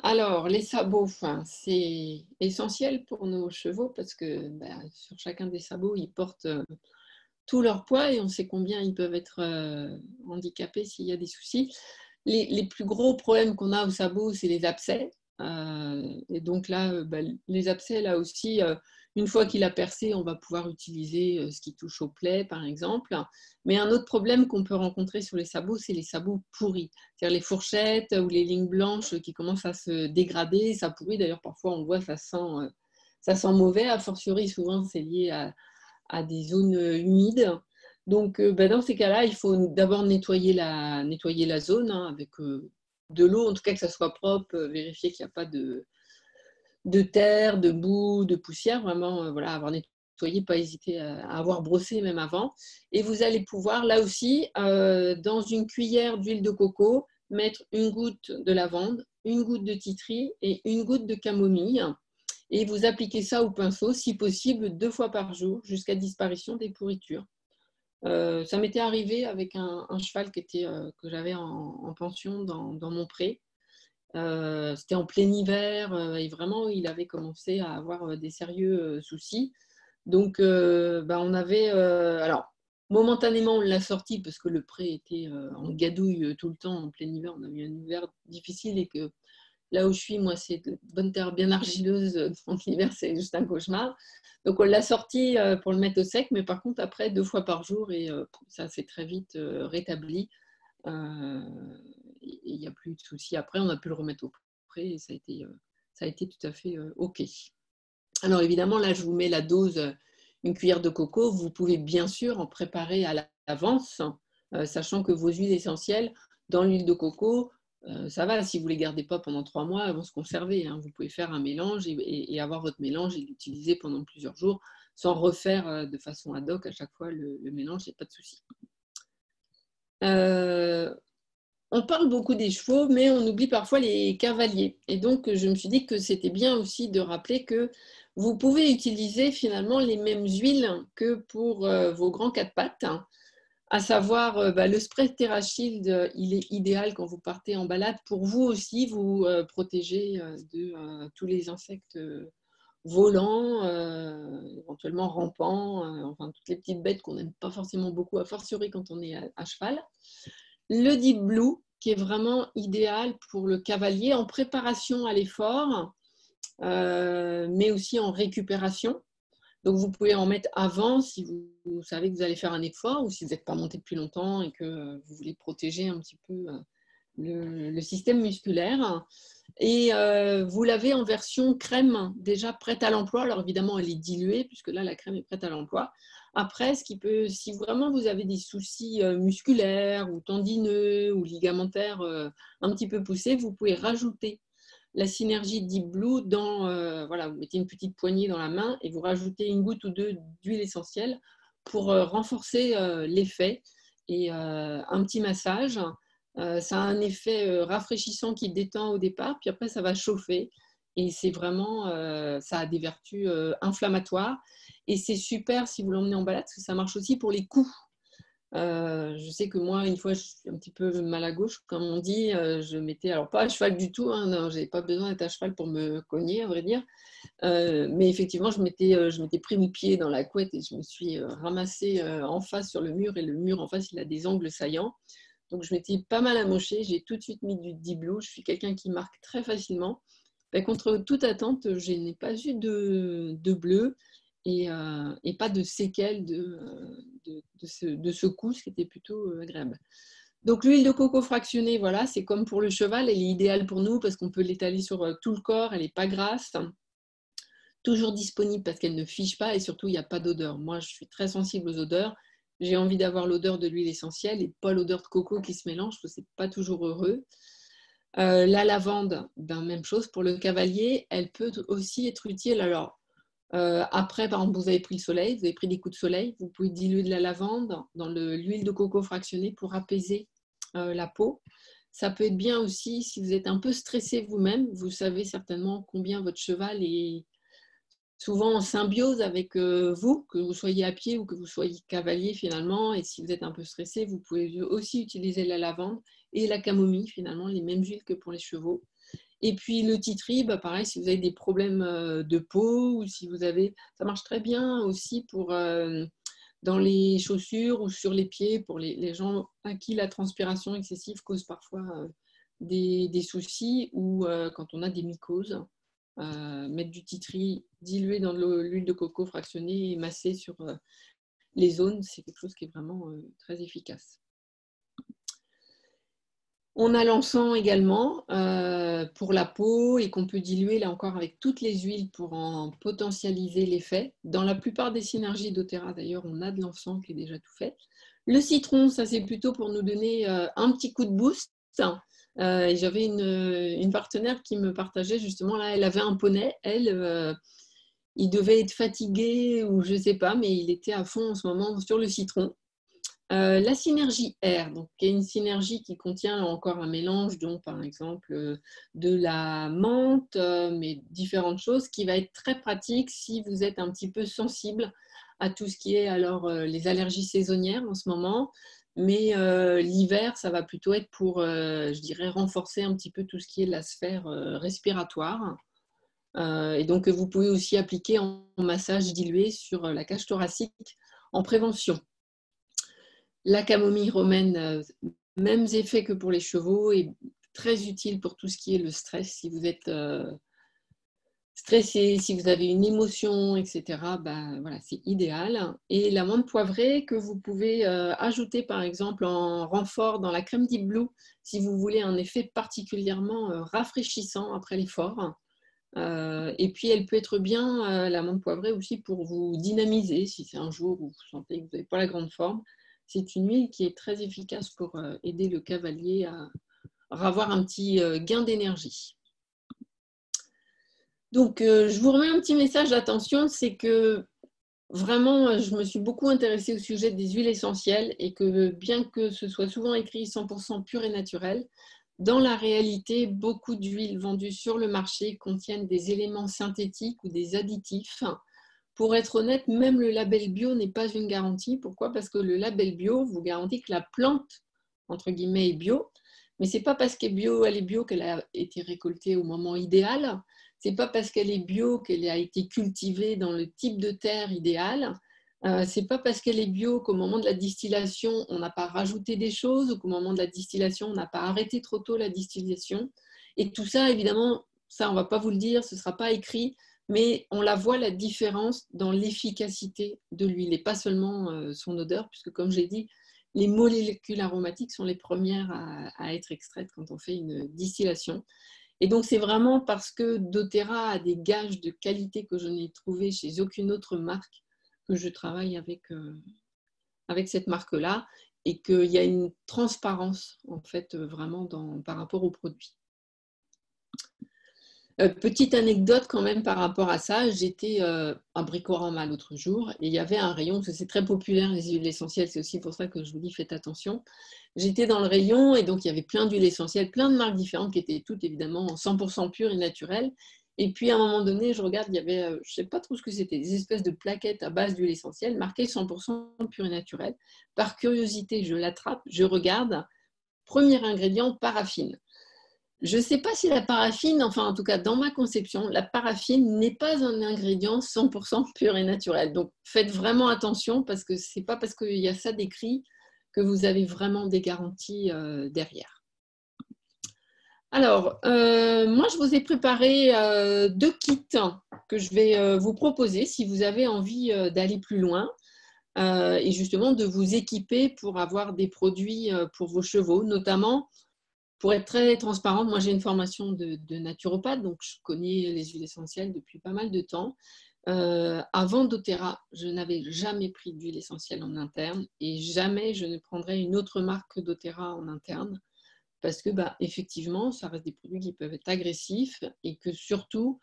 Alors, les sabots, c'est essentiel pour nos chevaux parce que sur chacun des sabots, ils portent tout leur poids et on sait combien ils peuvent être handicapés s'il y a des soucis. Les plus gros problèmes qu'on a aux sabots, c'est les abcès. Et donc là, les abcès, là aussi, une fois qu'il a percé, on va pouvoir utiliser ce qui touche aux plaies, par exemple. Mais un autre problème qu'on peut rencontrer sur les sabots, c'est les sabots pourris. C'est-à-dire les fourchettes ou les lignes blanches qui commencent à se dégrader. Ça pourrit, d'ailleurs, parfois, on le voit, ça sent mauvais. A fortiori, souvent, c'est lié à des zones humides. Donc, dans ces cas-là, il faut d'abord nettoyer la zone avec de l'eau, en tout cas que ça soit propre, vérifier qu'il n'y a pas de terre, de boue, de poussière, vraiment avoir nettoyé, pas hésiter à avoir brossé même avant. Et vous allez pouvoir, là aussi, dans une cuillère d'huile de coco, mettre une goutte de lavande, une goutte de titri et une goutte de camomille. Et vous appliquez ça au pinceau, si possible, 2 fois par jour, jusqu'à disparition des pourritures. Ça m'était arrivé avec un cheval que j'avais en pension dans mon pré. C'était en plein hiver et vraiment, il avait commencé à avoir des sérieux soucis. Donc, on avait… alors, momentanément, on l'a sorti parce que le pré était en gadouille tout le temps en plein hiver. On a eu un hiver difficile et que là où je suis, moi, c'est de bonne terre bien argileuse. Donc, l'hiver, c'est juste un cauchemar. Donc, on l'a sorti pour le mettre au sec. Mais par contre, après, 2 fois par jour et ça s'est très vite rétabli. Il n'y a plus de soucis. Après, on a pu le remettre au pré et ça a été tout à fait OK. Alors évidemment, là, je vous mets la dose, une cuillère de coco. Vous pouvez bien sûr en préparer à l'avance, sachant que vos huiles essentielles, dans l'huile de coco, ça va, si vous ne les gardez pas pendant 3 mois, elles vont se conserver. Hein. Vous pouvez faire un mélange et avoir votre mélange et l'utiliser pendant plusieurs jours sans refaire de façon ad hoc à chaque fois le mélange, il n'y a pas de souci. On parle beaucoup des chevaux, mais on oublie parfois les cavaliers. Et donc, je me suis dit que c'était bien aussi de rappeler que vous pouvez utiliser finalement les mêmes huiles que pour vos grands 4 pattes, hein, à savoir le spray TerraShield, il est idéal quand vous partez en balade pour vous aussi vous protéger de tous les insectes volants, éventuellement rampants, enfin toutes les petites bêtes qu'on n'aime pas forcément beaucoup, a fortiori quand on est à cheval. Le Deep Blue, qui est vraiment idéal pour le cavalier en préparation à l'effort, mais aussi en récupération. Donc, vous pouvez en mettre avant si vous savez que vous allez faire un effort ou si vous n'êtes pas monté depuis longtemps et que vous voulez protéger un petit peu le système musculaire. Et vous l'avez en version crème déjà prête à l'emploi. Alors évidemment, elle est diluée puisque là, la crème est prête à l'emploi. Après, si vraiment vous avez des soucis musculaires ou tendineux ou ligamentaires un petit peu poussés, vous pouvez rajouter la synergie Deep Blue voilà, vous mettez une petite poignée dans la main et vous rajoutez une goutte ou deux d'huile essentielle pour renforcer l'effet et un petit massage. Ça a un effet rafraîchissant qui détend au départ, puis après ça va chauffer et c'est vraiment, ça a des vertus inflammatoires et c'est super si vous l'emmenez en balade parce que ça marche aussi pour les coups. Je sais que moi, une fois, je suis un petit peu mal à gauche, comme on dit. Je m'étais, alors pas à cheval du tout, hein, non, j'avais pas besoin d'être à cheval pour me cogner, à vrai dire. Mais effectivement, je m'étais pris mes pieds dans la couette et je me suis ramassée en face sur le mur. Et le mur en face, il a des angles saillants. Donc, je m'étais pas mal amochée. J'ai tout de suite mis du Deep Blue. Je suis quelqu'un qui marque très facilement. Ben, contre toute attente, je n'ai pas eu de bleu et pas de séquelles de ce coup, ce qui était plutôt agréable. Donc l'huile de coco fractionnée, voilà, c'est comme pour le cheval, elle est idéale pour nous parce qu'on peut l'étaler sur tout le corps, elle n'est pas grasse, toujours disponible parce qu'elle ne fiche pas et surtout il n'y a pas d'odeur. Moi je suis très sensible aux odeurs, j'ai envie d'avoir l'odeur de l'huile essentielle et pas l'odeur de coco qui se mélange, parce que c'est pas toujours heureux. La lavande, même chose pour le cavalier, elle peut aussi être utile. Alors, après, par exemple, vous avez pris le soleil, vous avez pris des coups de soleil, vous pouvez diluer de la lavande dans l'huile de coco fractionnée pour apaiser la peau. Ça peut être bien aussi si vous êtes un peu stressé vous-même. Vous savez certainement combien votre cheval est souvent en symbiose avec vous, que vous soyez à pied ou que vous soyez cavalier finalement. Et si vous êtes un peu stressé, vous pouvez aussi utiliser la lavande et la camomille, finalement, les mêmes huiles que pour les chevaux. Et puis le tea tree, pareil, si vous avez des problèmes de peau ou si vous avez… Ça marche très bien aussi pour dans les chaussures ou sur les pieds pour les gens à qui la transpiration excessive cause parfois des soucis ou quand on a des mycoses. Mettre du tea tree dilué dans l'huile de coco fractionnée et masser sur les zones, c'est quelque chose qui est vraiment très efficace. On a l'encens également pour la peau et qu'on peut diluer là encore avec toutes les huiles pour en potentialiser l'effet. Dans la plupart des synergies doTERRA d'ailleurs, on a de l'encens qui est déjà tout fait. Le citron, ça c'est plutôt pour nous donner un petit coup de boost. J'avais une partenaire qui me partageait justement, là, elle avait un poney, il devait être fatigué ou je ne sais pas, mais il était à fond en ce moment sur le citron. La synergie R, donc, qui est une synergie qui contient encore un mélange, donc, par exemple de la menthe, mais différentes choses, qui va être très pratique si vous êtes un petit peu sensible à tout ce qui est alors les allergies saisonnières en ce moment, Mais l'hiver, ça va plutôt être pour, je dirais, renforcer un petit peu tout ce qui est la sphère respiratoire. Et donc, vous pouvez aussi appliquer en massage dilué sur la cage thoracique en prévention. La camomille romaine, mêmes effets que pour les chevaux et très utile pour tout ce qui est le stress. Si vous êtes stressé, si vous avez une émotion, etc., ben, voilà, c'est idéal. Et la menthe poivrée que vous pouvez ajouter par exemple en renfort dans la crème Deep Blue si vous voulez un effet particulièrement rafraîchissant après l'effort. Et puis elle peut être bien, la menthe poivrée aussi, pour vous dynamiser si c'est un jour où vous sentez que vous n'avez pas la grande forme. C'est une huile qui est très efficace pour aider le cavalier à avoir un petit gain d'énergie. Donc, je vous remets un petit message d'attention, c'est que vraiment, je me suis beaucoup intéressée au sujet des huiles essentielles et que bien que ce soit souvent écrit 100% pur et naturel, dans la réalité, beaucoup d'huiles vendues sur le marché contiennent des éléments synthétiques ou des additifs. Pour être honnête, même le label bio n'est pas une garantie. Pourquoi? Parce que le label bio vous garantit que la plante, entre guillemets, est bio. Mais ce n'est pas parce qu'elle est bio qu'elle a été récoltée au moment idéal. Ce n'est pas parce qu'elle est bio qu'elle a été cultivée dans le type de terre idéal. Ce n'est pas parce qu'elle est bio qu'au moment de la distillation, on n'a pas rajouté des choses ou qu'au moment de la distillation, on n'a pas arrêté trop tôt la distillation. Et tout ça, évidemment, ça, on ne va pas vous le dire, ce ne sera pas écrit, mais on la voit la différence dans l'efficacité de l'huile et pas seulement son odeur, puisque comme j'ai dit, les molécules aromatiques sont les premières à être extraites quand on fait une distillation. Et donc, c'est vraiment parce que doTERRA a des gages de qualité que je n'ai trouvé chez aucune autre marque que je travaille avec cette marque-là et qu'il y a une transparence, en fait, vraiment par rapport aux produits. Petite anecdote quand même par rapport à ça, j'étais à Bricorama l'autre jour et il y avait un rayon, parce que c'est très populaire les huiles essentielles, c'est aussi pour ça que je vous dis faites attention. J'étais dans le rayon et donc il y avait plein d'huiles essentielles, plein de marques différentes qui étaient toutes évidemment 100% pures et naturelles. Et puis à un moment donné, je regarde, il y avait, je ne sais pas trop ce que c'était, des espèces de plaquettes à base d'huile essentielle marquées 100% pure et naturelle. Par curiosité, je l'attrape, je regarde, premier ingrédient, paraffine. Je ne sais pas si la paraffine, enfin en tout cas dans ma conception, la paraffine n'est pas un ingrédient 100% pur et naturel. Donc faites vraiment attention parce que ce n'est pas parce qu'il y a ça décrit que vous avez vraiment des garanties derrière. Alors, moi je vous ai préparé 2 kits que je vais vous proposer si vous avez envie d'aller plus loin et justement de vous équiper pour avoir des produits pour vos chevaux, notamment. Pour être très transparente, moi j'ai une formation de naturopathe, donc je connais les huiles essentielles depuis pas mal de temps. Avant doTERRA, je n'avais jamais pris d'huile essentielle en interne et jamais je ne prendrais une autre marque que doTERRA en interne parce que effectivement, ça reste des produits qui peuvent être agressifs et que surtout,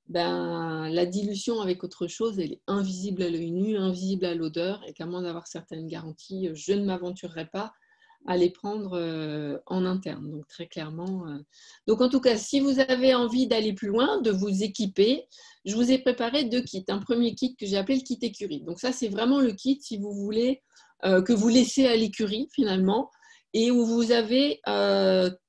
la dilution avec autre chose, elle est invisible à l'œil nu, invisible à l'odeur et qu'à moins d'avoir certaines garanties, je ne m'aventurerai pas à les prendre en interne. Donc très clairement. Donc en tout cas, si vous avez envie d'aller plus loin, de vous équiper, je vous ai préparé 2 kits. Un premier kit que j'ai appelé le kit écurie. Donc ça, c'est vraiment le kit si vous voulez que vous laissez à l'écurie finalement et où vous avez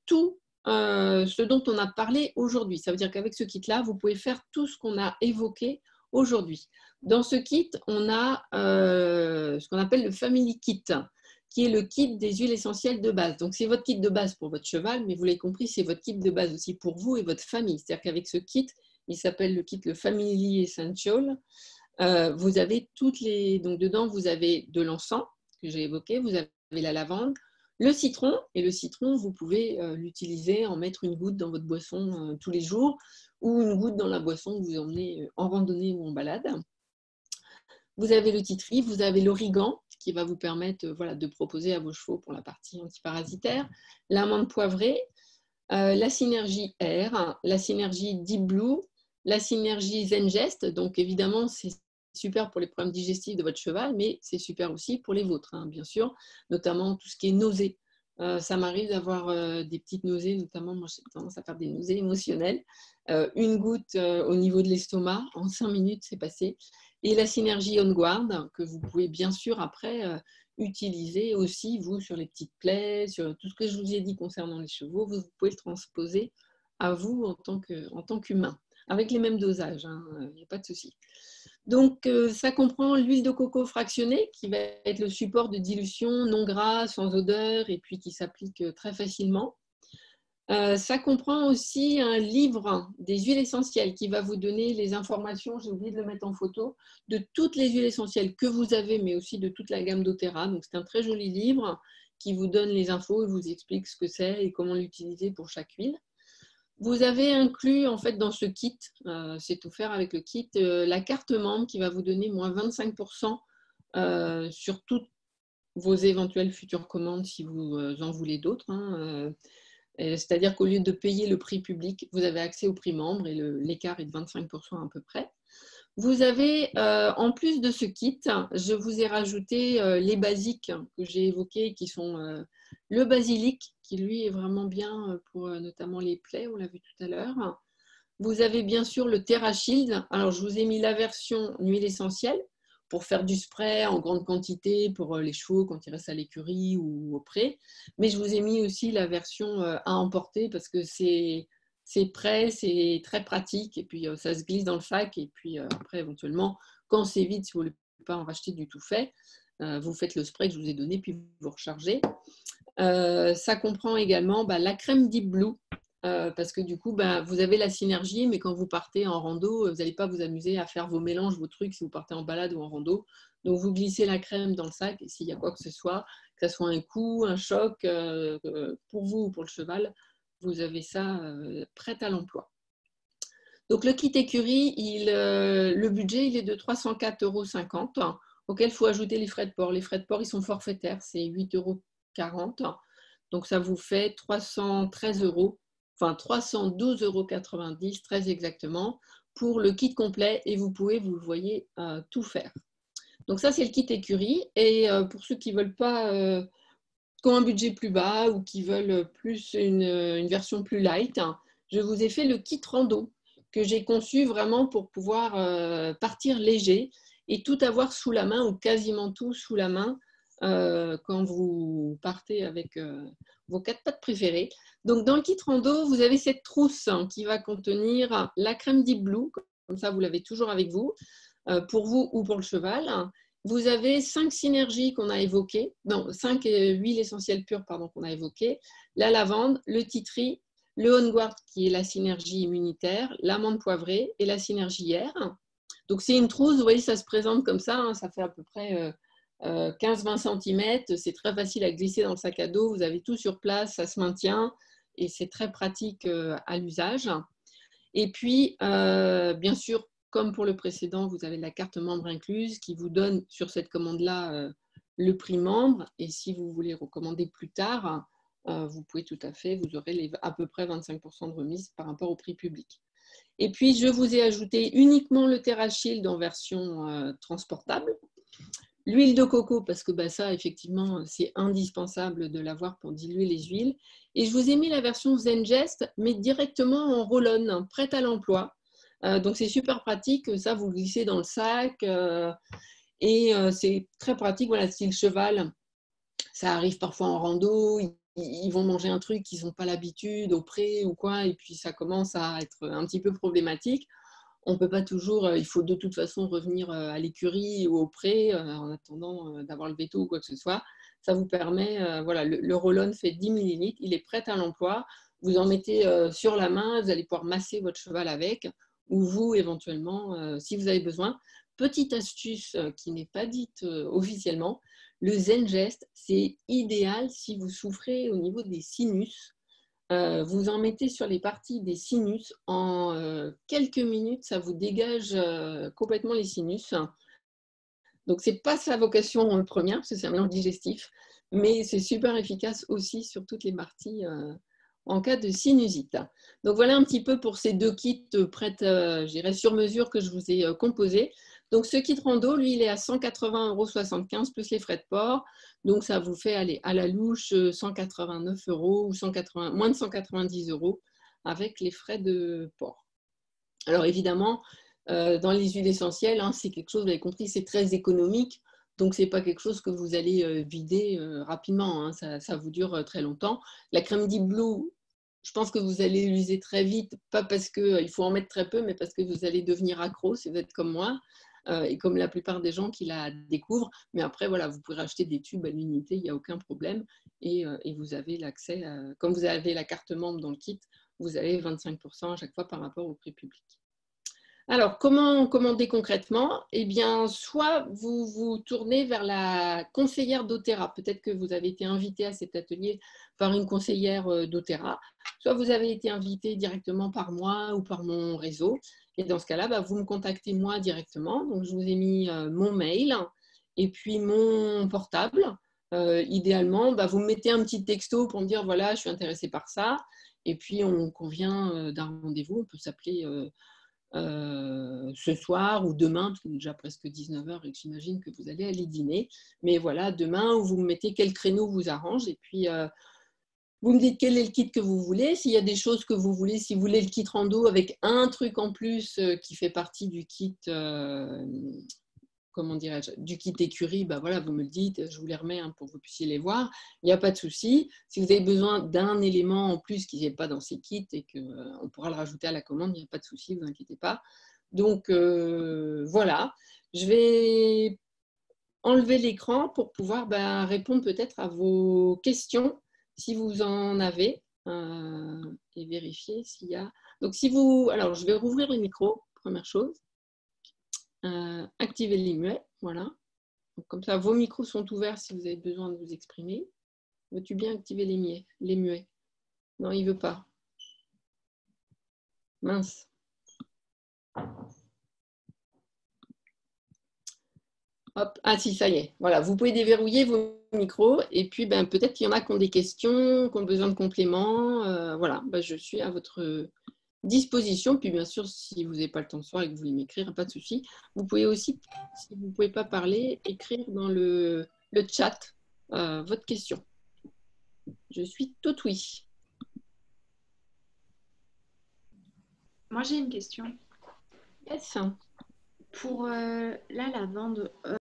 tout ce dont on a parlé aujourd'hui. Ça veut dire qu'avec ce kit-là, vous pouvez faire tout ce qu'on a évoqué aujourd'hui. Dans ce kit, on a ce qu'on appelle le Family Kit, qui est le kit des huiles essentielles de base. Donc, c'est votre kit de base pour votre cheval, mais vous l'avez compris, c'est votre kit de base aussi pour vous et votre famille. C'est-à-dire qu'avec ce kit, il s'appelle le kit le Family Essential. Vous avez toutes les... Donc, dedans, vous avez de l'encens, que j'ai évoqué, vous avez la lavande, le citron, et le citron, vous pouvez l'utiliser, en mettre une goutte dans votre boisson tous les jours, ou une goutte dans la boisson que vous emmenez en randonnée ou en balade. Vous avez le titri, vous avez l'origan qui va vous permettre de proposer à vos chevaux pour la partie antiparasitaire, la menthe poivrée, la synergie Air, la synergie Deep Blue, la synergie Zengest. Donc évidemment, c'est super pour les problèmes digestifs de votre cheval, mais c'est super aussi pour les vôtres, hein, bien sûr, notamment tout ce qui est nausées. Ça m'arrive d'avoir des petites nausées, notamment moi j'ai tendance à faire des nausées émotionnelles. Une goutte au niveau de l'estomac, en 5 minutes c'est passé. Et la synergie On Guard, que vous pouvez bien sûr après utiliser aussi, vous, sur les petites plaies, sur tout ce que je vous ai dit concernant les chevaux, vous pouvez le transposer à vous en tant qu'humain, avec les mêmes dosages, hein, il n'y a pas de souci. Donc, ça comprend l'huile de coco fractionnée, qui va être le support de dilution non gras, sans odeur, et puis qui s'applique très facilement. Ça comprend aussi un livre des huiles essentielles qui va vous donner les informations, j'ai oublié de le mettre en photo, de toutes les huiles essentielles que vous avez, mais aussi de toute la gamme doTERRA. Donc, c'est un très joli livre qui vous donne les infos et vous explique ce que c'est et comment l'utiliser pour chaque huile. Vous avez inclus en fait dans ce kit, c'est offert avec le kit, la carte membre qui va vous donner moins 25% sur toutes vos éventuelles futures commandes si vous en voulez d'autres, hein. C'est-à-dire qu'au lieu de payer le prix public, vous avez accès au prix membre et l'écart est de 25% à peu près. Vous avez, en plus de ce kit, je vous ai rajouté les basiques que j'ai évoqués, qui sont le basilic, qui lui est vraiment bien pour notamment les plaies, on l'a vu tout à l'heure. Vous avez bien sûr le TerraShield. Alors, je vous ai mis la version huile essentielle pour faire du spray en grande quantité pour les chevaux quand ils restent à l'écurie ou au pré. Mais je vous ai mis aussi la version à emporter parce que c'est prêt, c'est très pratique et puis ça se glisse dans le sac. Et puis après, éventuellement, quand c'est vide, si vous ne voulez pas en racheter du tout fait, vous faites le spray que je vous ai donné puis vous rechargez. Ça comprend également la crème Deep Blue. Parce que du coup, vous avez la synergie, mais quand vous partez en rando, vous n'allez pas vous amuser à faire vos mélanges, vos trucs si vous partez en balade ou en rando. Donc, vous glissez la crème dans le sac et s'il y a quoi que ce soit un coup, un choc pour vous ou pour le cheval, vous avez ça prêt à l'emploi. Donc, le kit écurie, le budget, il est de 304,50 € auquel il faut ajouter les frais de port. Les frais de port, ils sont forfaitaires, c'est 8,40 €. Donc, ça vous fait 313 €. Enfin 312,90 €, très exactement, pour le kit complet et vous pouvez, vous le voyez, tout faire. Donc ça, c'est le kit écurie. Et pour ceux qui ne veulent pas, qui ont un budget plus bas ou qui veulent plus une version plus light, je vous ai fait le kit rando que j'ai conçu vraiment pour pouvoir partir léger et tout avoir sous la main ou quasiment tout sous la main quand vous partez avec vos 4 pattes préférées. Donc, dans le kit rando, vous avez cette trousse qui va contenir la crème Deep Blue, comme ça vous l'avez toujours avec vous, pour vous ou pour le cheval. Vous avez 5 synergies qu'on a évoquées, non, 5 huiles essentielles pures qu'on a évoquées, la lavande, le titri, le On-Guard qui est la synergie immunitaire, l'amande poivrée et la synergie air. Donc, c'est une trousse, vous voyez, ça se présente comme ça, hein, ça fait à peu près 15-20 cm, c'est très facile à glisser dans le sac à dos, vous avez tout sur place, ça se maintient et c'est très pratique à l'usage. Et puis, bien sûr, comme pour le précédent, vous avez la carte membre incluse qui vous donne sur cette commande-là le prix membre. Et si vous voulez recommander plus tard, vous pouvez tout à fait, vous aurez à peu près 25% de remise par rapport au prix public. Et puis, je vous ai ajouté uniquement le TerraShield en version transportable. L'huile de coco, parce que ça, effectivement, c'est indispensable de l'avoir pour diluer les huiles. Et je vous ai mis la version Zengest, mais directement en roll-on, prête à l'emploi. Donc, c'est super pratique. Ça, vous glissez dans le sac. Et c'est très pratique. Voilà, si le cheval, ça arrive parfois en rando, ils vont manger un truc qu'ils n'ont pas l'habitude au pré ou quoi, et puis ça commence à être un petit peu problématique. On ne peut pas toujours, il faut de toute façon revenir à l'écurie ou au pré en attendant d'avoir le veto ou quoi que ce soit. Ça vous permet, voilà, le roll-on fait 10 ml, il est prêt à l'emploi. Vous en mettez sur la main, vous allez pouvoir masser votre cheval avec, ou vous éventuellement, si vous avez besoin. Petite astuce qui n'est pas dite officiellement, le Zengest, c'est idéal si vous souffrez au niveau des sinus. Vous en mettez sur les parties des sinus. En quelques minutes, ça vous dégage complètement les sinus. Donc, ce n'est pas sa vocation première, parce que c'est un mélange digestif, mais c'est super efficace aussi sur toutes les parties en cas de sinusite. Donc, voilà un petit peu pour ces deux kits prêts, je dirais, sur mesure que je vous ai composés. Donc, ce kit rando, lui, il est à 180,75 € plus les frais de port. Donc, ça vous fait aller à la louche 189 € ou moins de 190 € avec les frais de port. Alors, évidemment, dans les huiles essentielles, c'est quelque chose, vous avez compris, c'est très économique. Donc, ce n'est pas quelque chose que vous allez vider rapidement, hein. Ça vous dure très longtemps. La crème Deep Blue, je pense que vous allez l'user très vite, pas parce qu'il faut en mettre très peu, mais parce que vous allez devenir accro, si vous êtes comme moi, et comme la plupart des gens qui la découvrent. Mais après, voilà, vous pouvez acheter des tubes à l'unité, il n'y a aucun problème. Et vous avez l'accès, comme vous avez la carte membre dans le kit, vous avez 25% à chaque fois par rapport au prix public. Alors, comment commander concrètement? Eh bien, soit vous vous tournez vers la conseillère doTERRA. Peut-être que vous avez été invité à cet atelier par une conseillère doTERRA. Soit vous avez été invité directement par moi ou par mon réseau. Et dans ce cas-là, vous me contactez moi directement. Donc, je vous ai mis mon mail et puis mon portable. Idéalement, vous me mettez un petit texto pour me dire, voilà, je suis intéressée par ça. Et puis, on convient d'un rendez-vous. On peut s'appeler ce soir ou demain, parce qu'il est déjà presque 19h et que j'imagine que vous allez aller dîner. Mais voilà, demain, où vous me mettez quel créneau vous arrange. Et puis, vous me dites quel est le kit que vous voulez. S'il y a des choses que vous voulez, si vous voulez le kit rando avec un truc en plus qui fait partie du kit, comment dirais-je, du kit écurie, voilà, vous me le dites, je vous les remets pour que vous puissiez les voir. Il n'y a pas de souci. Si vous avez besoin d'un élément en plus qui n'est pas dans ces kits et qu'on pourra le rajouter à la commande, il n'y a pas de souci, ne vous inquiétez pas. Donc, voilà. Je vais enlever l'écran pour pouvoir répondre peut-être à vos questions, si vous en avez, et vérifier s'il y a... Donc, si vous... Alors, je vais rouvrir le micro, première chose. Activer les muets, voilà. Donc, comme ça, vos micros sont ouverts si vous avez besoin de vous exprimer. Veux-tu bien activer les muets? Non, il ne veut pas. Mince. Hop. Ah si, ça y est. Voilà, vous pouvez déverrouiller vos micros et puis peut-être qu'il y en a qui ont des questions, qui ont besoin de compléments. Voilà, je suis à votre disposition. Puis bien sûr, si vous n'avez pas le temps ce soir et que vous voulez m'écrire, pas de souci. Vous pouvez aussi, si vous ne pouvez pas parler, écrire dans le chat votre question. Je suis tout oui. Moi, j'ai une question. Yes. Pour la lavande,